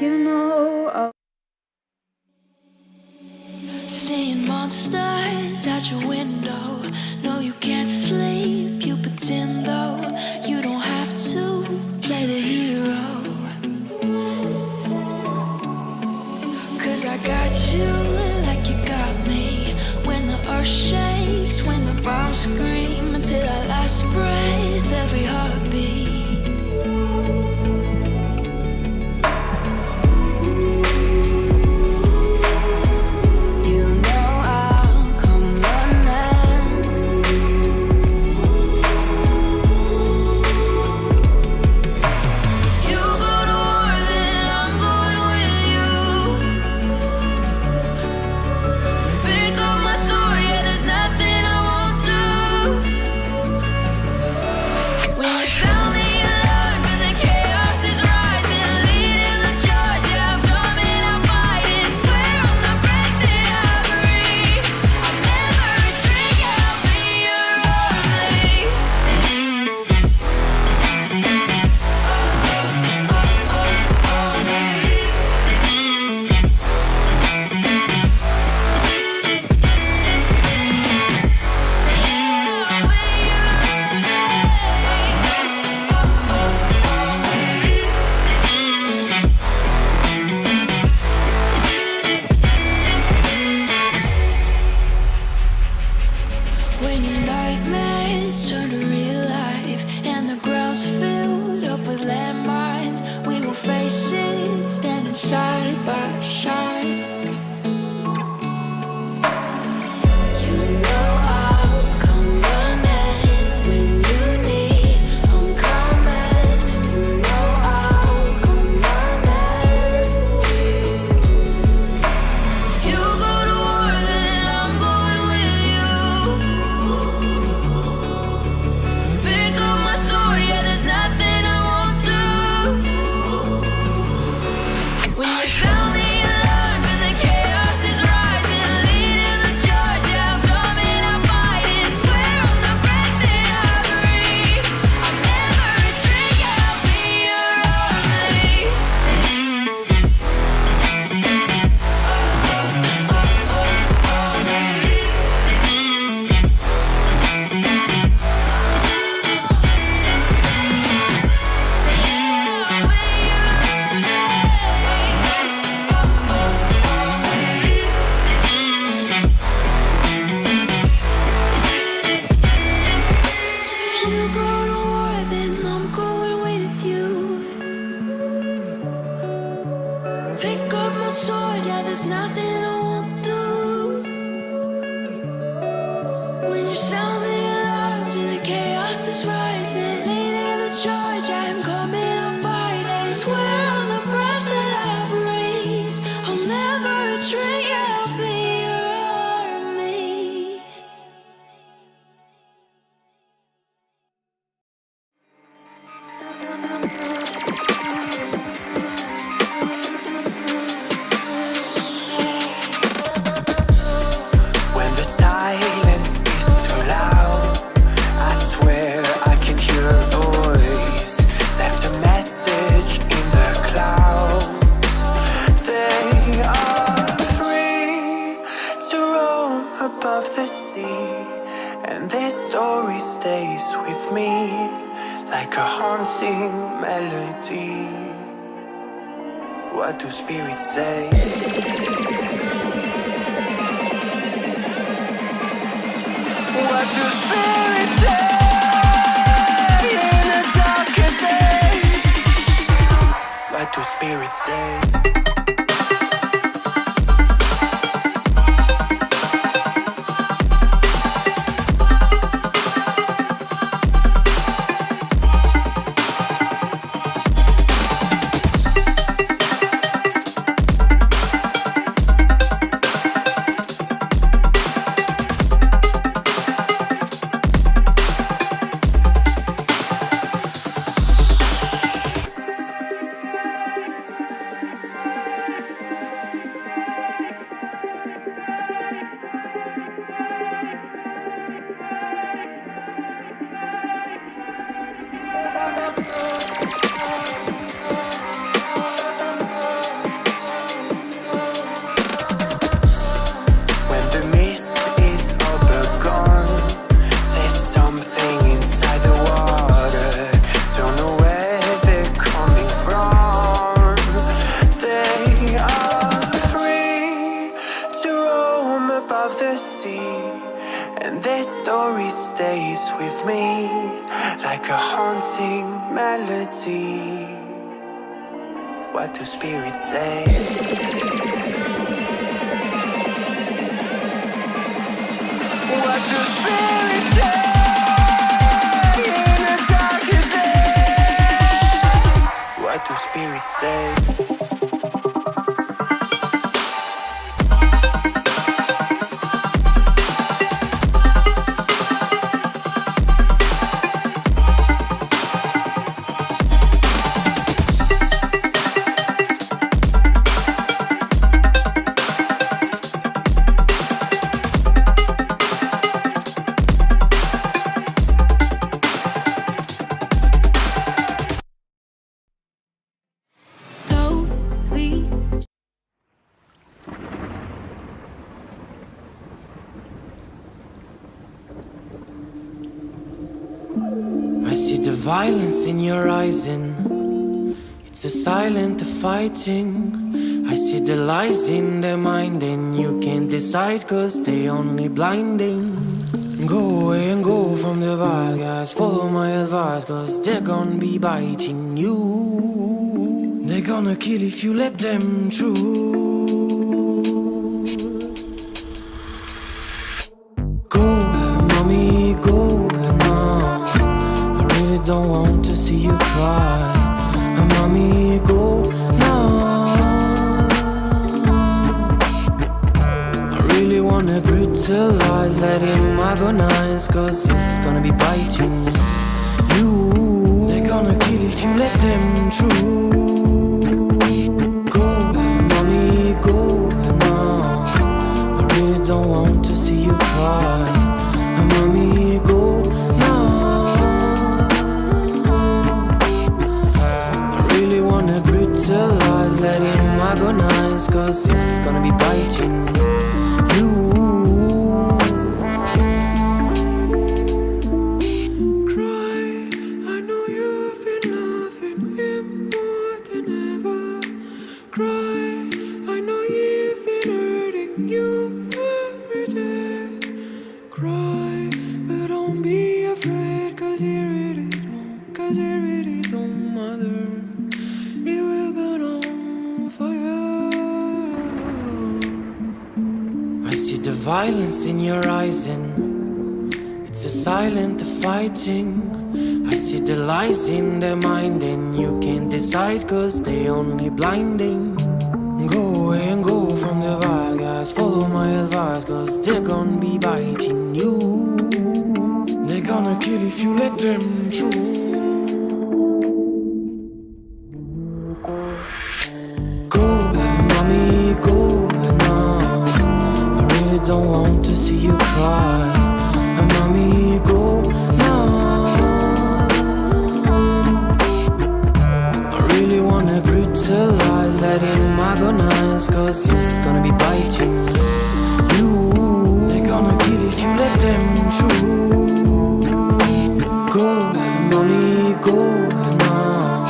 You know I'll Seeing monsters out your window. No, you can't sleep, you pretend though. You don't have to play the hero. Cause I got you like you got me. When the earth shakes, when the bombs scream, until our last breath, every heartbeat. When your nightmares turn to real life and the ground's filled up with landmines, we will face it standing side by side. You know I'll come running when you need. I'm coming. You know I'll come running. If you go to war, then I'm going with you. Pick up my sword, yeah, there's nothing I won't do. When you sound the alarm and the chaos is rising, leading the charge, yeah, I'm coming, I'm fighting. Swear on the breath that I breathe, I'll never retreat, yeah, I'll be your army. If you go to war, then I'm going with you. Pick up my sword, yeah, there's nothing I won't do. When you sound the alarms and the chaos is rising, leading the charge, I'm coming, I'm fighting. Swear on the breath that I breathe, I'll never retreat, yeah, I'll be your army. When the silence is too loud, I swear I can hear a voice. Left a message in the clouds. They are free to roam above the sea, and their story stays with me like a haunting melody. What do spirits say? What do spirits say in a darker day? What do spirits say? And their story stays with me like a haunting melody. What do spirits say? What do spirits say in the darkest days? What do spirits say? So please. I see the violence in your eyes and it's a silent fighting. I see the lies in their mind and you can't decide cause they only blinding. Go away and go from the bad guys, follow my advice cause they're gonna be biting you. They're gonna kill if you let them through. Go, mommy, go now. I really don't want to see you cry. Mommy, go now. I really wanna brutalize, let him agonize, cause it's gonna be biting you. They're gonna kill if you let them through. Go, mommy, go now. I really don't want to see you cry. Mommy, go now. I really wanna brutalize, let him agonize, cause it's gonna be biting you. Cry, I know you've been loving him more than ever. Cry, I know you've been hurting you every day. Cry, but don't be afraid, cause he really don't matter. He will burn on fire. I see the violence in your eyes and it's a silent fighting. I see the lies in their mind and you can't decide cause they only blinding. Go away and go from the bad guys, follow my advice cause they're gonna be biting you. They're gonna kill if you let them through. Go, mommy, go now. I really don't want to see you cry. Mommy, go now. I really wanna brutalize, let him agonize, cause it's gonna be biting you. They're gonna kill if you let them through. Go, mommy, go now.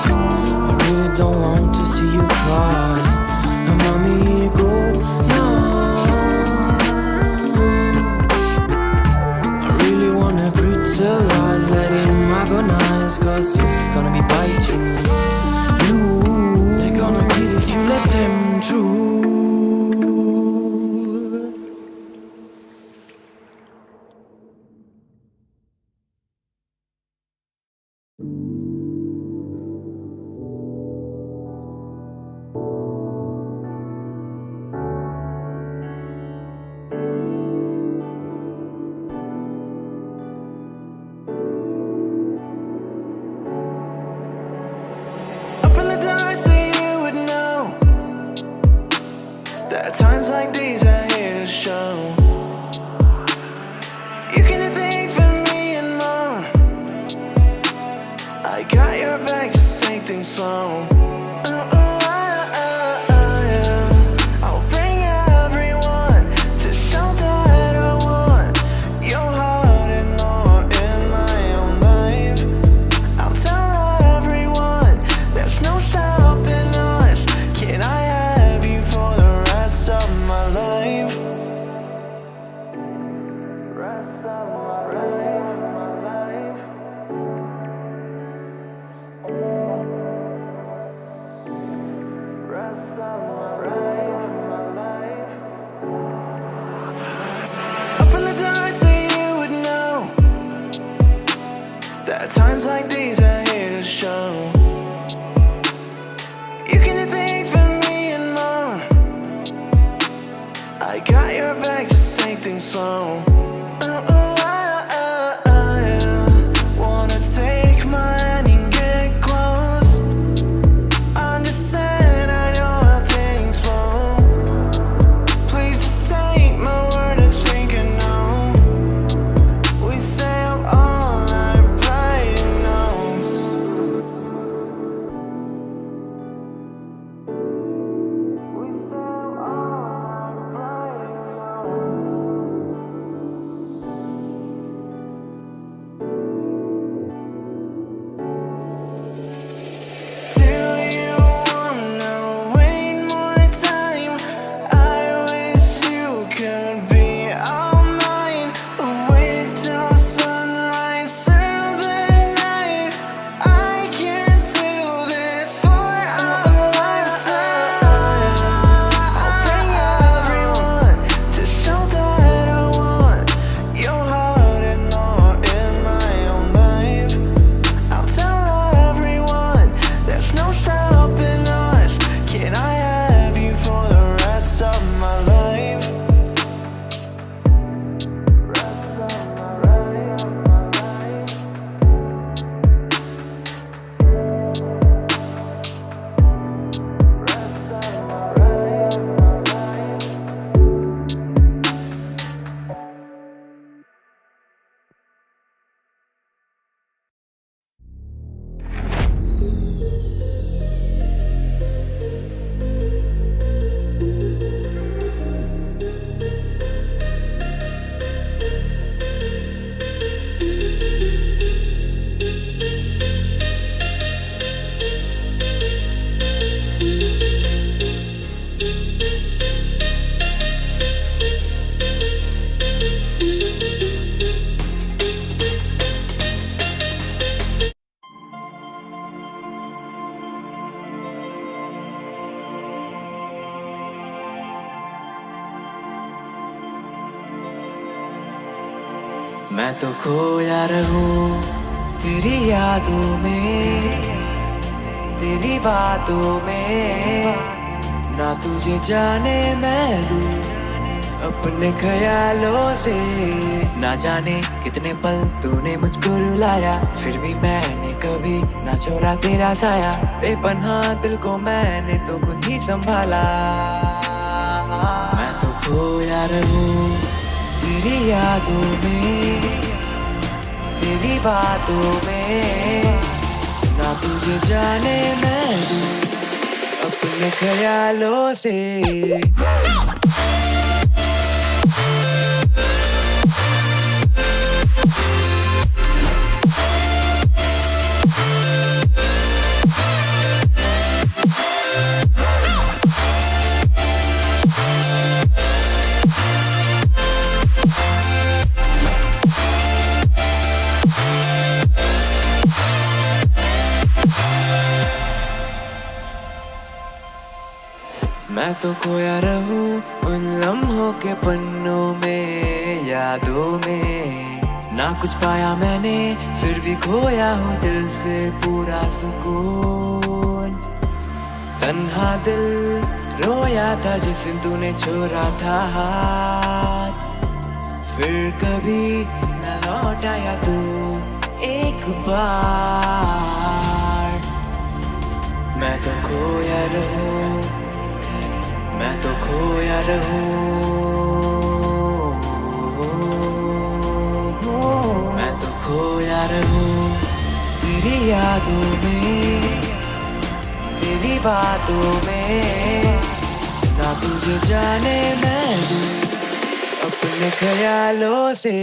I really don't want to see you cry. Mommy, go now. I really wanna brutalize, let him agonize, cause it's gonna be biting you. They're gonna kill if you let them through. Up in the dark so you would know that times like these are here to show. You can do things for me and more. I got your back, just take things slow. Wanna take my hand and get close. Understand I know how things flow. Please just take my word and think you know. We stay up all night writing notes. We stay up all night writing notes. Do you wanna wait more time? I wish you could be all mine. Wait till sunrise through the night. I can't do this for a lifetime. I'll bring everyone to show that I want your heart and more in my own life. I'll tell everyone there's no stopping us. Can I have you for the rest of my life? मैं तो खोया रहूं तेरी यादों में, तेरी बातों में। ना तुझे जाने मैं दूं अपने ख्यालों से। ना जाने कितने पल तूने मुझको रुलाया, फिर भी मैंने कभी ना छोड़ा तेरा साया। बेपनाह दिल को मैंने तो खुद ही संभाला। मैं तो खोया रहूं तेरी यादों में, तेरी बातों में। ना तुझे जाने मैं दूं अपने ख्यालों से। मैं तो खोया रहूं उन लम्हों के पन्नों में, यादों में। ना कुछ पाया मैंने फिर भी खोया हूँ दिल से पूरा सुकून। तन्हा दिल रोया था जिस दिन तूने छोड़ा था हाथ, फिर कभी न लौट आया तू एक बार। मैं तो खोया रहूं, मैं तो खोया रहूं, मैं तो खोया रहूं तेरी यादों में, तेरी बातों में। ना तुझे जाने मैं दूं अपने ख्यालों से।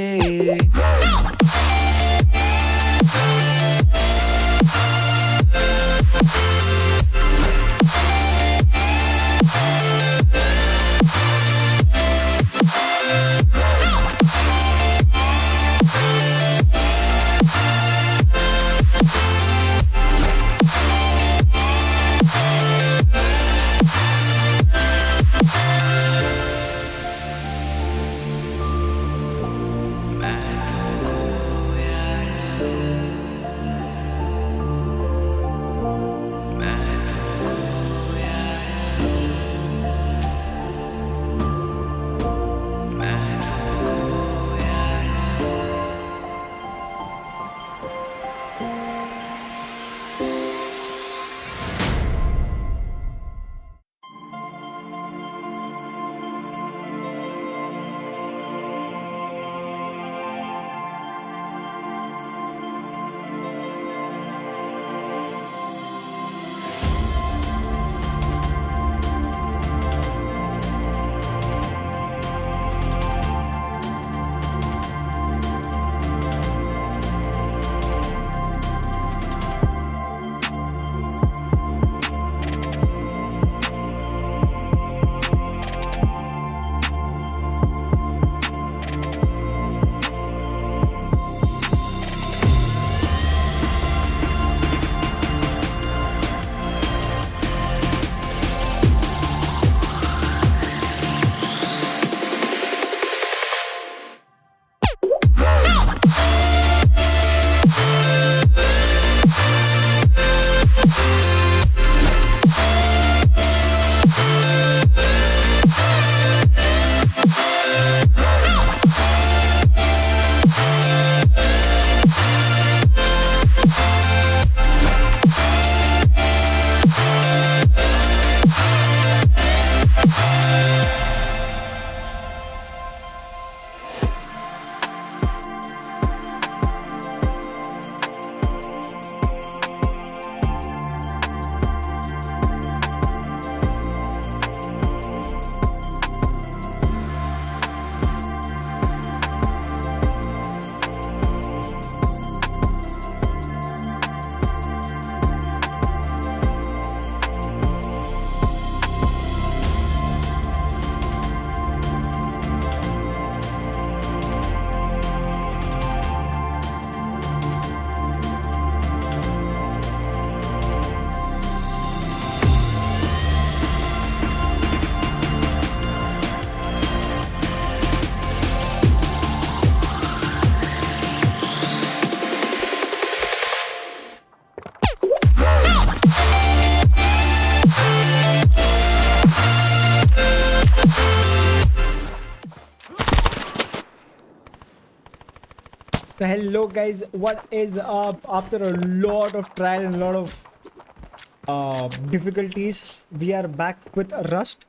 So hello guys, what is up? After a lot of trial and a lot of difficulties, we are back with Rust.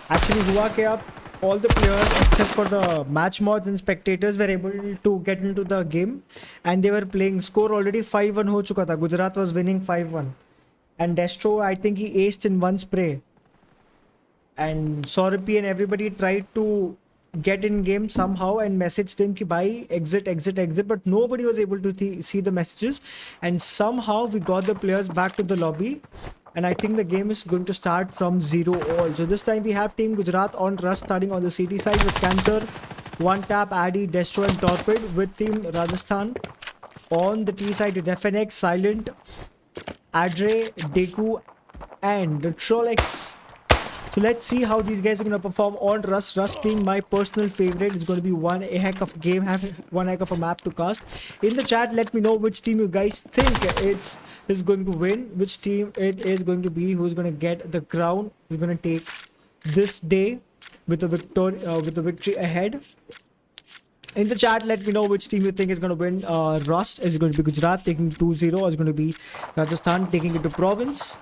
Actually हुआ क्या, all the players except for the match mods and spectators were able to get into the game and they were playing. Score already 5-1 हो चुका था. Gujarat was winning 5-1 and Destro, I think he aced in one spray, and Saurapi and everybody tried to get in game somehow and messaged him ki bhai exit, but nobody was able to see the messages, and somehow we got the players back to the lobby, and I think the game is going to start from 0 all. So this time we have Team Gujarat on Rust starting on the CT side with Cancer, One Tap, Addy, Destro and Torpid, with Team Rajasthan on the T side with FNX, Silent, Adre, Deku and Trolex. So let's see how these guys are going to perform on Rust. Rust being my personal favorite. It's going to be one heck of a game, one heck of a map to cast. In the chat, let me know which team you guys think is going to win, which team it is going to be, who's going to get the crown, who's going to take this day with the victory ahead. In the chat, let me know which team you think is going to win. Rust, is it going to be Gujarat taking 2-0, or is it going to be Rajasthan taking it to province?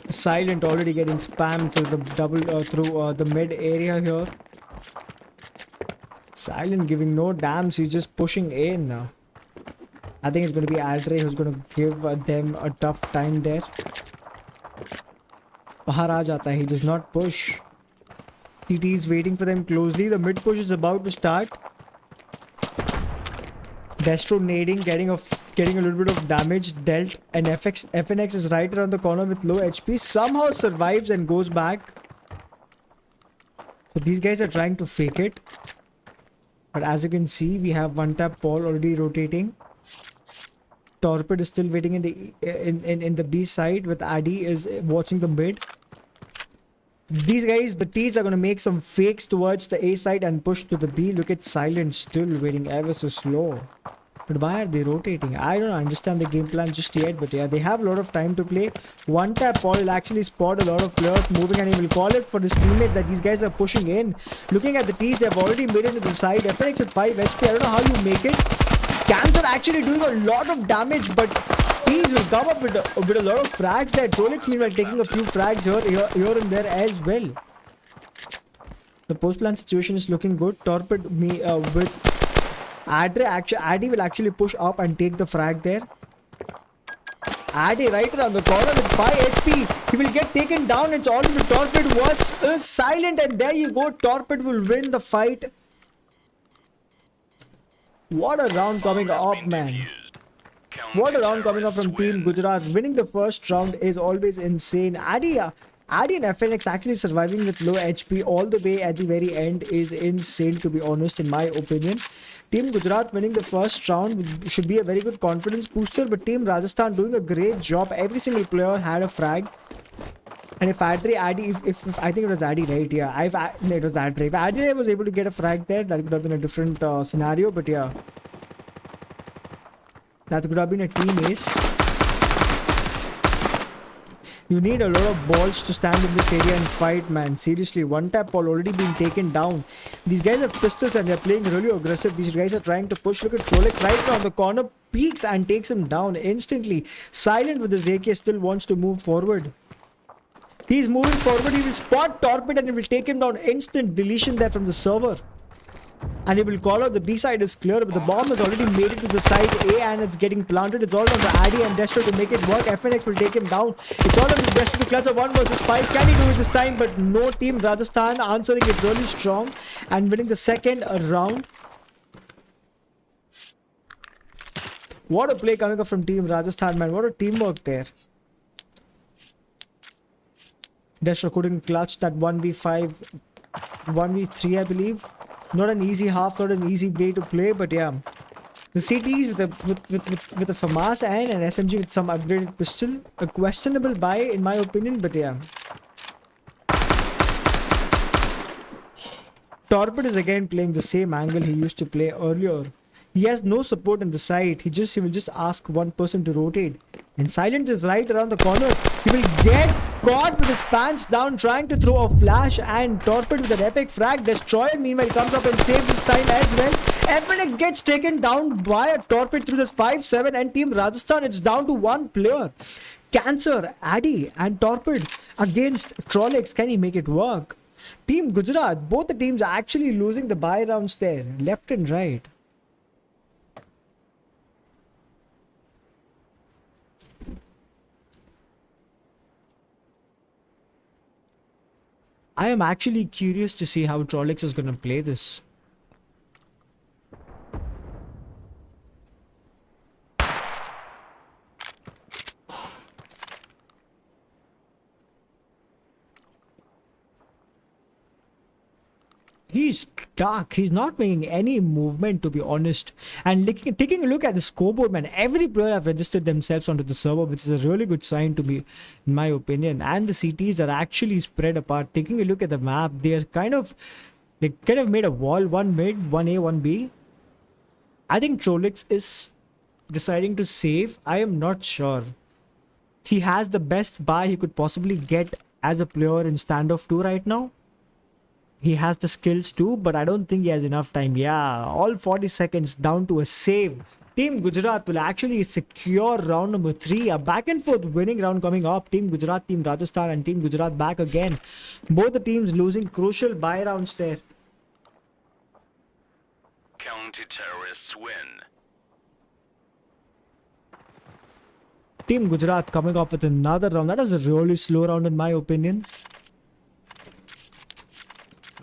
Silent already getting spammed through the mid area here. Silent giving no damns, he's just pushing in now. I think it's going to be Aldre who's going to give them a tough time there. Bahar aa jata hai, he does not push. TT is waiting for them closely. The mid push is about to start. Destro nading, getting a little bit of damage dealt, and FNX is right around the corner with low HP. Somehow survives and goes back. So these guys are trying to fake it. But as you can see, we have One Tap Paul already rotating. Torpid is still waiting in the B side with Addy is watching the mid. These guys, the T's are going to make some fakes towards the A side and push to the B. Look at Silent still waiting ever so slow. But why are they rotating? I don't understand the game plan just yet. But yeah, they have a lot of time to play. One Tap Paul will actually spot a lot of players moving, and he will call it for his teammate that these guys are pushing in. Looking at the T's, they've already made it to the side. FNX at 5 HP. I don't know how you make it. Cams are actually doing a lot of damage, but T's will come up with a lot of frags there. Trolex meanwhile taking a few frags here and there as well. The post plan situation is looking good. Torpid with Addy will actually push up and take the frag there. Addy right around the corner with 5 HP. He will get taken down. It's all with Torpid was Silent, and there you go. Torpid will win the fight. What a round coming up, man. What a round coming up from Team Gujarat. Winning the first round is always insane. Addy and FNX actually surviving with low HP all the way at the very end is insane, to be honest, in my opinion. Team Gujarat winning the first round should be a very good confidence booster, but Team Rajasthan doing a great job. Every single player had a frag. And if Addy, if I think it was Addy, right? Yeah, no, it was Addy. If Addy was able to get a frag there, that could have been a different scenario, but yeah. That could have been a team ace. You need a lot of balls to stand in this area and fight, man. Seriously, One Tap Paul already been taken down. These guys have pistols and they're playing really aggressive. These guys are trying to push. Look at Trolex right now on the corner. Peeks and takes him down instantly. Silent with his AK still wants to move forward. He's moving forward. He will spot Torpid and he will take him down. Instant deletion there from the server. And he will call out the B side is clear, but the bomb has already made it to the side A and it's getting planted. It's all on the Addy and Destro to make it work. FNX will take him down. It's all on the Destro to clutch a 1 versus 5. Can he do it this time? But no, Team Rajasthan answering it really strong and winning the second round. What a play coming up from Team Rajasthan, man. What a teamwork there. Destro couldn't clutch that 1v5, 1v3, I believe. Not an easy half, not an easy way to play, but yeah. The CTs with a FAMAS and an SMG with some upgraded pistol. A questionable buy in my opinion, but yeah. Torpid is again playing the same angle he used to play earlier. He has no support in the side. He will just ask one person to rotate. And Silent is right around the corner. He will get caught with his pants down trying to throw a flash, and Torpid with an epic frag. Destroyer meanwhile comes up and saves his time as well. FNX gets taken down by a Torpid through this 5-7, and Team Rajasthan, it's down to one player. Cancer, Addy and Torpid against Trollex. Can he make it work? Team Gujarat, both the teams are actually losing the buy rounds there, left and right. I am actually curious to see how Trollex is going to play this. He's stuck. He's not making any movement, to be honest. And taking a look at the scoreboard, man, every player have registered themselves onto the server, which is a really good sign to me, in my opinion. And the CTs are actually spread apart. Taking a look at the map, they kind of made a wall, one mid, one A, one B. I think Trollex is deciding to save. I am not sure. He has the best buy he could possibly get as a player in Standoff 2 right now. He has the skills too, but I don't think he has enough time. Yeah, all 40 seconds down to a save. Team Gujarat will actually secure round number 3. A back and forth winning round coming up. Team Gujarat, Team Rajasthan and Team Gujarat back again. Both the teams losing crucial buy rounds there. Counter-terrorists win. Team Gujarat coming up with another round. That was a really slow round in my opinion.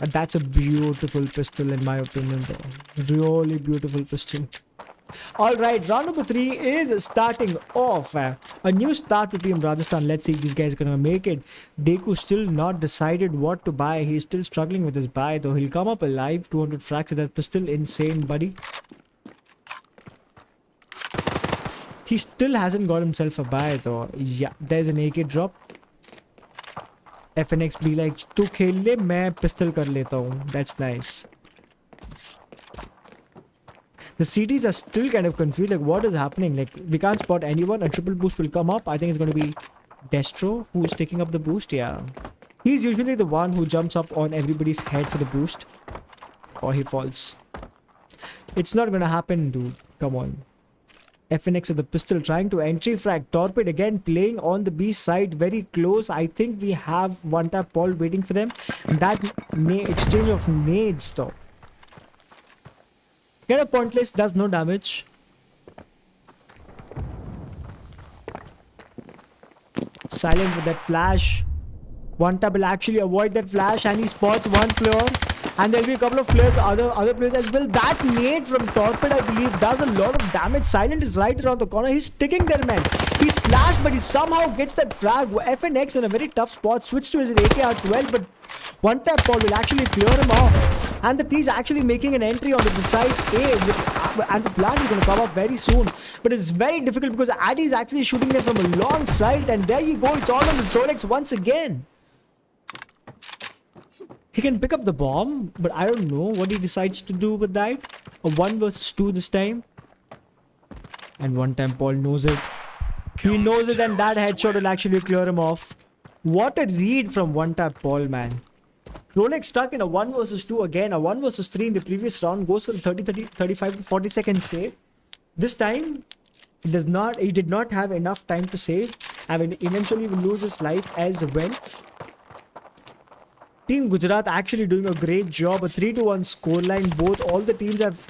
That's a beautiful pistol in my opinion though. Really beautiful pistol. Alright, round number 3 is starting off. A new start to Team Rajasthan. Let's see if these guys are gonna make it. Deku still not decided what to buy. He's still struggling with his buy though. He'll come up alive. 200 frags with that pistol. Insane, buddy. He still hasn't got himself a buy though. Yeah, there's an AK drop. FNX be like, "Tu khel le, main pistol kar leta hu." That's nice. The CTs are still kind of confused. Like, what is happening? Like, we can't spot anyone. A triple boost will come up. I think it's going to be Destro who's taking up the boost. Yeah. He's usually the one who jumps up on everybody's head for the boost. Or he falls. It's not going to happen, dude. Come on. FNX with the pistol trying to entry frag. Torpid again playing on the B side very close. I think we have one tap Paul waiting for them. That exchange of nades though. Get a pointless, does no damage. Silent with that flash. One tap will actually avoid that flash and he spots one player. And there'll be a couple of players, other players as well. That nade from Torpid, I believe, does a lot of damage. Silent is right around the corner. He's sticking there, man. He's flashed, but he somehow gets that frag. FNX in a very tough spot. Switch to his AKR-12, but one tap Paul will actually clear him off. And the T is actually making an entry onto the side A. And the plan is going to come up very soon. But it's very difficult because Addy is actually shooting them from a long side. And there you go. It's all on the Trollex once again. He can pick up the bomb, but I don't know what he decides to do with that. A 1 versus 2 this time. And one time Paul knows it. He knows it and that headshot will actually clear him off. What a read from one tap Paul, man. Rolex stuck in a 1 versus 2 again. A 1 versus 3 in the previous round. Goes for the 35 to 40 second save. This time, he did not have enough time to save. And eventually will lose his life as well. Team Gujarat actually doing a great job. A 3-1 scoreline. All the teams have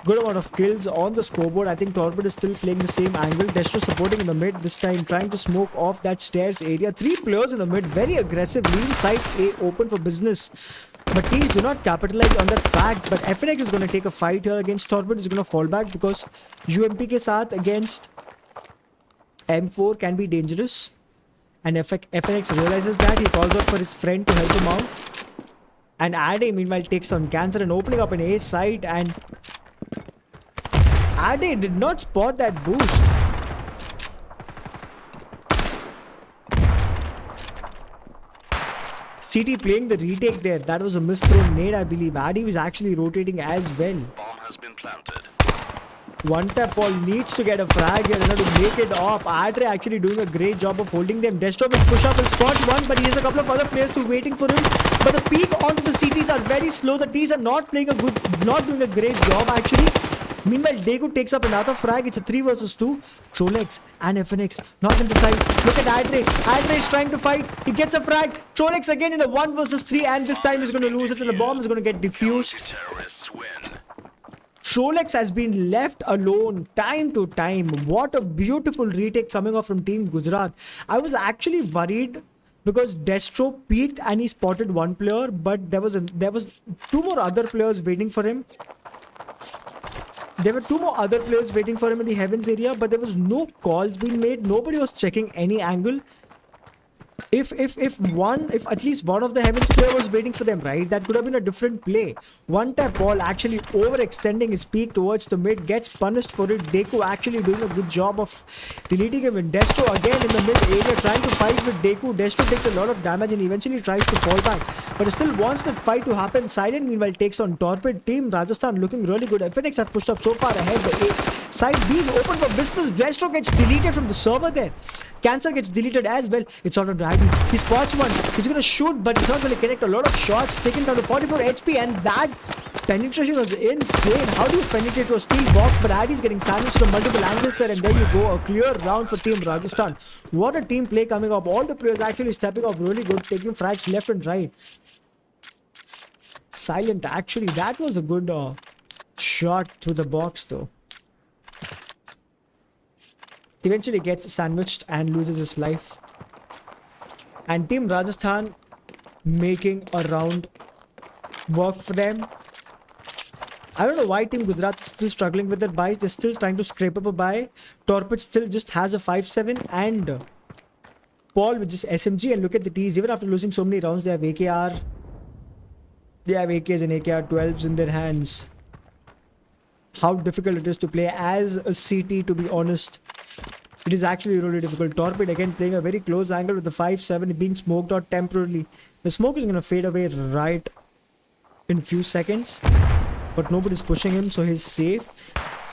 good amount of kills on the scoreboard. I think Torpid is still playing the same angle. Destro supporting in the mid this time, trying to smoke off that stairs area. 3 players in the mid, very aggressive. Lean side A open for business. But teams do not capitalize on that fact. But FNX is going to take a fight here against Torpid. Is going to fall back because UMP ke saath against M4 can be dangerous. And FNX realizes that. He calls out for his friend to help him out. And Ade meanwhile takes on Cancer and opening up an A side. And Ade did not spot that boost. CT playing the retake there. That was a misthrown nade, I believe. Ade was actually rotating as well. Bomb has been planted. One tap Paul needs to get a frag here in order to make it up. Adre actually doing a great job of holding them. Destro will push up and spot one, but he has a couple of other players to waiting for him. But the peak onto the CTs are very slow. The Ts are not doing a great job actually. Meanwhile, Daegu takes up another frag. It's a 3 versus 2. Trolex and FNX not in the side. Look at Adre. Adre is trying to fight. He gets a frag. Trolex again in a 1 versus 3, and this time he's going to lose it and the bomb is going to get defused. Terrorists win. Trolex has been left alone time to time. What a beautiful retake coming off from Team Gujarat. I was actually worried because Destro peeked and he spotted one player, but there was 2 more other players waiting for him. There were 2 more other players waiting for him in the heavens area, but there was no calls being made. Nobody was checking any angle. If at least one of the heavens player was waiting for them, right, that could have been a different play. One tap ball actually overextending his peak towards the mid, gets punished for it. Deku actually doing a good job of deleting him. And Destro again in the mid area trying to fight with Deku. Destro takes a lot of damage and eventually tries to fall back, but still wants that fight to happen. Silent meanwhile takes on Torpid. Team Rajasthan looking really good. FNX have pushed up so far ahead. The A side B is open for business. Destro gets deleted from the server there. Cancer gets deleted as well. It's all on Radi. He spots one. He's going to shoot, but he's not going to connect. A lot of shots taken down to 44 HP, and that penetration was insane. How do you penetrate to a steel box? But Adi's getting sandwiched from multiple angles there, and there you go. A clear round for Team Rajasthan. What a team play coming up. All the players actually stepping up really good, taking frags left and right. Silent, actually, that was a good shot through the box though. Eventually gets sandwiched and loses his life. And Team Rajasthan making a round work for them. I don't know why Team Gujarat is still struggling with their buys. They're still trying to scrape up a buy. Torpid still just has a 5-7, and Paul with just SMG. And look at the Ts. Even after losing so many rounds, they have AKR. They have AKs and AKR 12s in their hands. How difficult it is to play as a CT, to be honest. It is actually really difficult. Torpid again playing a very close angle with the 5-7 being smoked out temporarily. The smoke is going to fade away right in a few seconds, but nobody's pushing him, so he's safe.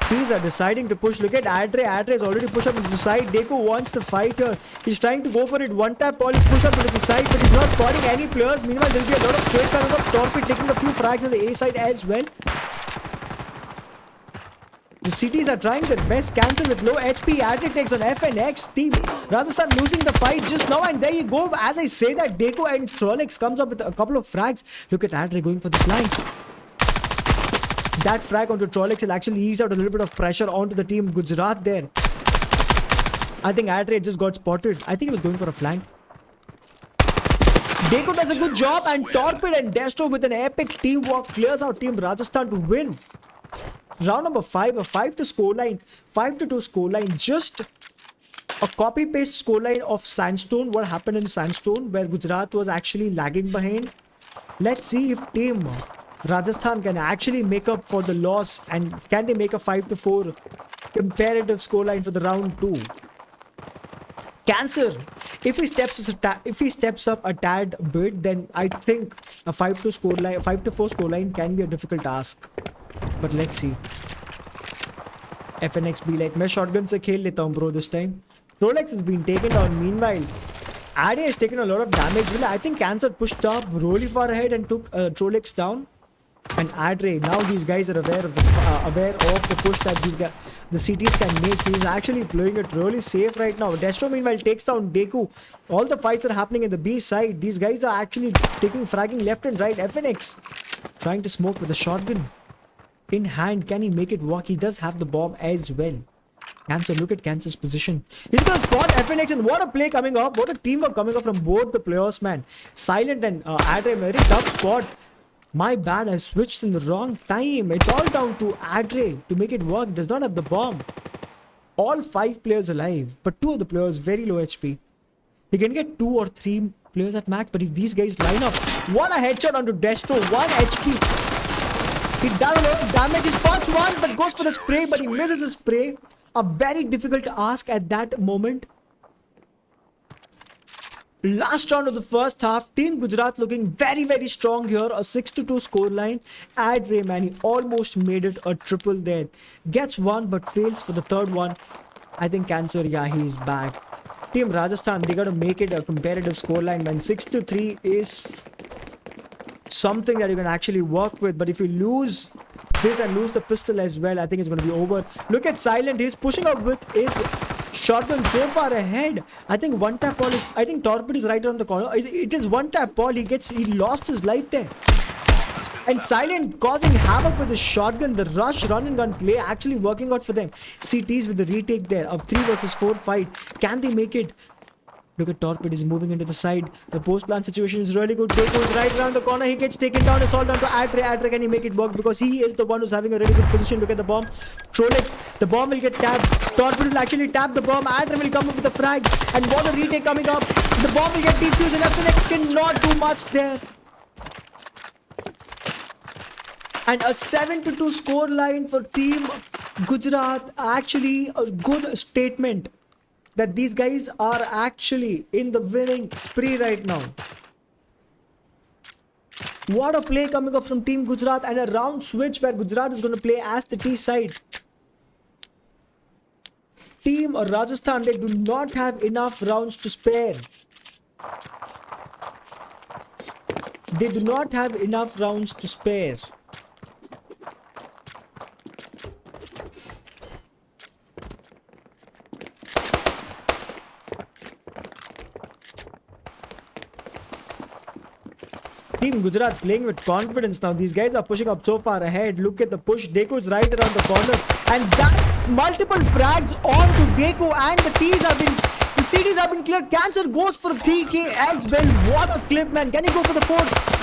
Teams are deciding to push. Look at Adre. Adre is already pushed up into the side. Deku wants the fighter. He's trying to go for it. One tap ball is pushed up into the side, but he's not spotting any players. Meanwhile, there'll be a lot of trade coming up. Torpid taking a few frags on the A side as well. The CTs are trying their best. Cancel with low HP. Adre takes on FNX. Team Rajasthan losing the fight just now, and there you go. As I say that, Deku and Trolex comes up with a couple of frags. Look at Adre going for the flank. That frag onto Trolex will actually ease out a little bit of pressure onto the Team Gujarat there. I think Adre just got spotted. I think he was going for a flank. Deku does a good job, and Torpid and Destro with an epic teamwork clears out Team Rajasthan to win. Round number 5, a 5-2 scoreline, 5-2 scoreline, just a copy-paste scoreline of Sandstone. What happened in Sandstone, where Gujarat was actually lagging behind. Let's see if Team Rajasthan can actually make up for the loss, and can they make a 5-4 comparative scoreline for the round 2. Cancer, if he steps up a tad bit, then I think a 5-2 scoreline, 5-4 scoreline can be a difficult task. But let's see. FNX be like, मैं shotgun से खेल लेता हूँ bro this time. Trolex has been taken down. Meanwhile, Ade has taken a lot of damage. I think Cancer pushed up really far ahead and took Trolex down. And Adre, now these guys are aware of the push that the CTs can make. He's actually playing it really safe right now. Destro meanwhile takes down Deku. All the fights are happening in the B side. These guys are actually taking fragging left and right. FNX trying to smoke with a shotgun in hand. Can he make it work? He does have the bomb as well. Cancer, look at Cancer's position. He's gonna spot FNX, and what a play coming up. What a teamwork coming up from both the players, man. Silent and Adre, very tough spot. My bad, I switched in the wrong time. It's all down to Adre to make it work. Does not have the bomb. All 5 players alive, but 2 of the players very low HP. He can get 2 or 3 players at max, but if these guys line up, what a headshot onto Destro, 1 HP. He does a lot of damage. He spots one, but goes for the spray, but he misses the spray. A very difficult ask at that moment. Last round of the first half, Team Gujarat looking very, very strong here. A 6-2 scoreline. Adre, man, he almost made it a triple there. Gets one but fails for the third one. I think Cancer, yeah, he's back. Team Rajasthan, they got to make it a competitive scoreline, man. 6-3 is something that you can actually work with. But if you lose this and lose the pistol as well, I think it's going to be over. Look at Silent. He's pushing up with his shotgun so far ahead. I think one tap ball is... I think Torpid is right around the corner. It is one tap ball. He lost his life there. And Silent causing havoc with his shotgun. The rush, run and gun play actually working out for them. CTs with the retake there of 3 versus 4 fight. Can they make it? Look at Torpid is moving into the side. The post-plant situation is really good. Take goes right around the corner. He gets taken down. It's all down to Adre. Adre, can he make it work? Because he is the one who's having a really good position. Look at the bomb. Trolex, the bomb will get tapped. Torpid will actually tap the bomb. Adre will come up with a frag. And what a retake coming up. The bomb will get defused and FNX cannot do much there. And a 7-2 scoreline for Team Gujarat. Actually, a good statement that these guys are actually in the winning spree right now. What a play coming up from Team Gujarat, and a round switch where Gujarat is going to play as the T side. Team Rajasthan, they do not have enough rounds to spare. They do not have enough rounds to spare. Team Gujarat playing with confidence now. These guys are pushing up so far ahead. Look at the push. Deku is right around the corner. And that multiple frags on to Deku, and the CDs have been cleared. Cancer goes for 3K as well. What a clip, man. Can he go for the 4th?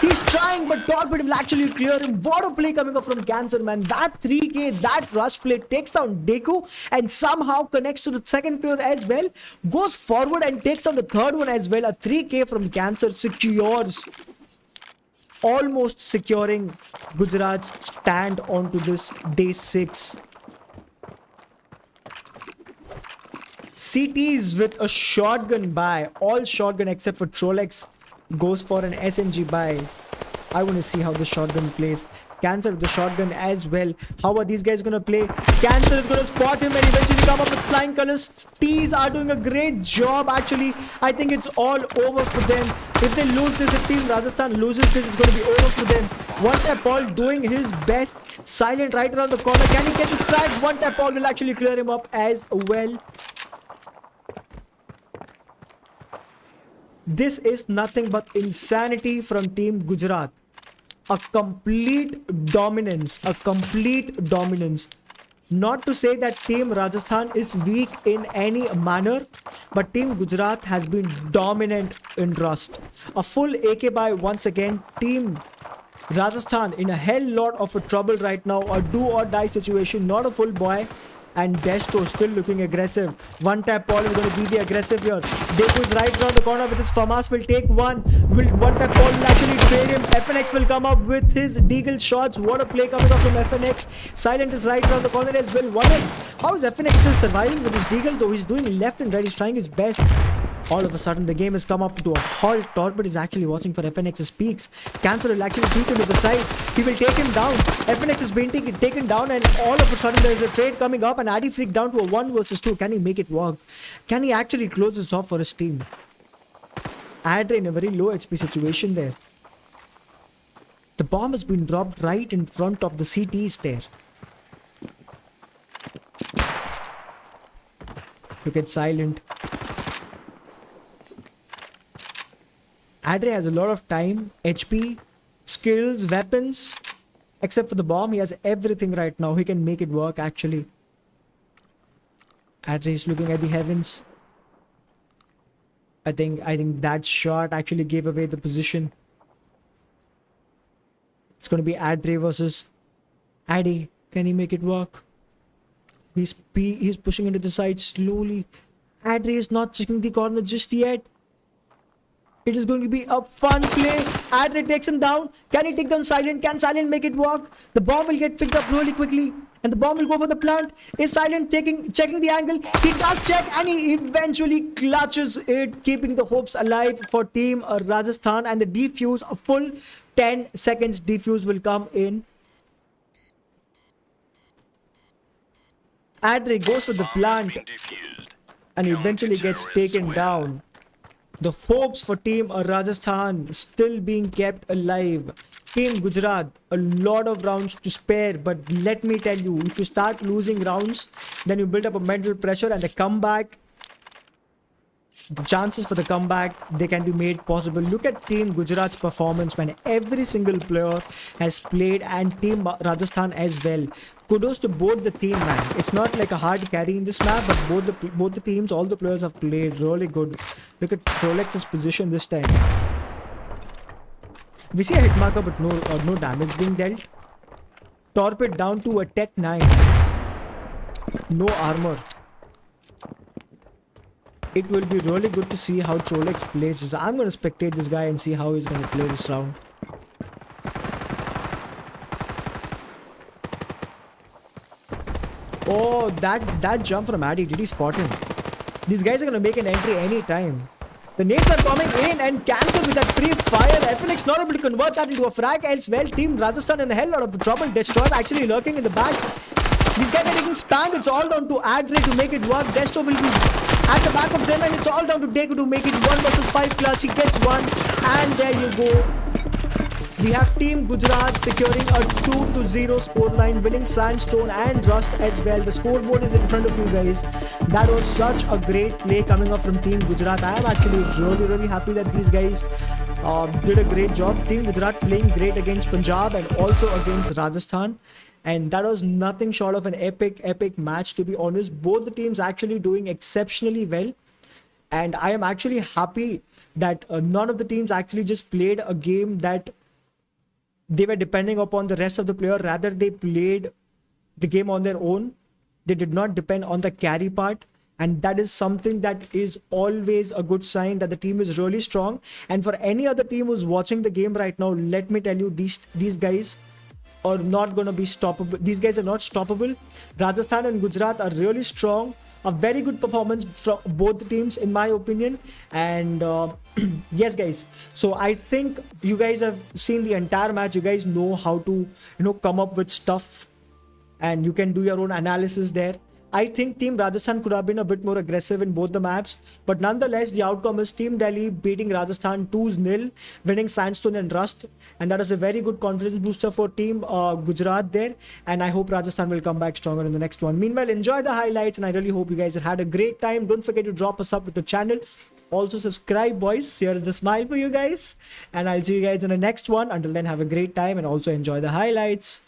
He's trying, but Torpid will actually clear him. What a play coming up from Cancer, man. That 3K, that rush play takes down Deku and somehow connects to the second player as well. Goes forward and takes down the third one as well. A 3K from Cancer secures, almost securing Gujarat's stand onto this day 6. CTs with a shotgun buy. All shotgun except for Trolex goes for an SMG buy. I want to see how the shotgun plays. Cancer with the shotgun as well. How are these guys going to play? Cancer is going to spot him and eventually come up with flying colors. T's are doing a great job actually. I think it's all over for them. If they lose this, if Team Rajasthan loses this, it's going to be over for them. One tap ball doing his best. Silent right around the corner. Can he get this flag? One tap ball will actually clear him up as well. This is nothing but insanity from Team Gujarat. A complete dominance. Not to say that Team Rajasthan is weak in any manner, but Team Gujarat has been dominant in Rust. A full AK buy once again. Team Rajasthan in a hell lot of a trouble right now. A do or die situation, not a full buy. And Destro still looking aggressive. One tap ball is going to be the aggressive here. Deku is right around the corner with his FAMAS. Will take one. One tap ball will actually trade him. FNX will come up with his deagle shots. What a play coming up from FNX. Silent is right around the corner as well. 1x. How is FNX still surviving with his deagle though? He's doing left and right. He's trying his best. All of a sudden, the game has come up to a halt. Torpid is actually watching for FNX's peaks. Cancer will actually peek him to the side. He will take him down. FNX is being taken down, and all of a sudden, there is a trade coming up. And Addy Freak down to a 1 versus 2. Can he make it work? Can he actually close this off for his team? Adre in a very low HP situation there. The bomb has been dropped right in front of the CTs there. Look at Silent. Adre has a lot of time, HP, skills, weapons. Except for the bomb, he has everything right now. He can make it work actually. Adre is looking at the heavens. I think that shot actually gave away the position. It's going to be Adre versus Addy. Can he make it work? He's pushing into the side slowly. Adre is not checking the corner just yet. It is going to be a fun play. Adre takes him down. Can he take down Silent? Can Silent make it work? The bomb will get picked up really quickly. and the bomb will go for the plant. Is Silent checking the angle? He does check and he eventually clutches it, keeping the hopes alive for Team Rajasthan. And the defuse, a full 10 seconds defuse will come in. Adre goes for the plant Defused. and eventually gets taken down. The hopes for Team Rajasthan still being kept alive. Team Gujarat, a lot of rounds to spare, but let me tell you, if you start losing rounds, then you build up a mental pressure, and the comeback, the chances for the comeback, they can be made possible. Look at Team Gujarat's performance when every single player has played, and Team Rajasthan as well. Kudos to both the team, man. It's not like a hard carry in this map, but both the teams, all the players have played really good. Look at Trolex's position this time. We see a hit marker, but no damage being dealt. Torpid down to a Tech 9. No armor. It will be really good to see how Trolex plays this. I'm going to spectate this guy and see how he's going to play this round. Oh, that jump from Addy, did he spot him? These guys are going to make an entry anytime. The nades are coming in and cancelled with that pre-fire. FNX not able to convert that into a frag as well. Team Rajasthan in a hell lot of trouble. Destroyer actually lurking in the back. These guys are getting spammed. It's all down to Adre to make it work. Desto will be at the back of them, and it's all down to Deku to make it 1 versus 5 clutch. He gets one, and there you go. We have Team Gujarat securing a 2-0 scoreline, winning Sandstone and Rust as well. The scoreboard is in front of you guys. That was such a great play coming up from Team Gujarat. I am actually really happy that these guys did a great job. Team Gujarat playing great against Punjab and also against Rajasthan. And that was nothing short of an epic match, to be honest. Both the teams actually doing exceptionally well. And I am actually happy that none of the teams actually just played a game that they were depending upon the rest of the player. Rather, they played the game on their own. They did not depend on the carry part. And that is something that is always a good sign that the team is really strong. And for any other team who's watching the game right now, let me tell you, these guys are not going to be stoppable. These guys are not stoppable. Rajasthan and Gujarat are really strong. A very good performance from both the teams, in my opinion. And yes, guys. So I think you guys have seen the entire match. You guys know how to, come up with stuff, and you can do your own analysis there. I think Team Rajasthan could have been a bit more aggressive in both the maps, but nonetheless, the outcome is Team Delhi beating Rajasthan 2-0, winning Sandstone and Rust, and that is a very good confidence booster for Team Gujarat there, and I hope Rajasthan will come back stronger in the next one. Meanwhile, enjoy the highlights, and I really hope you guys have had a great time. Don't forget to drop a sub to the channel. Also subscribe, boys. Here's the smile for you guys, and I'll see you guys in the next one. Until then, have a great time and also enjoy the highlights.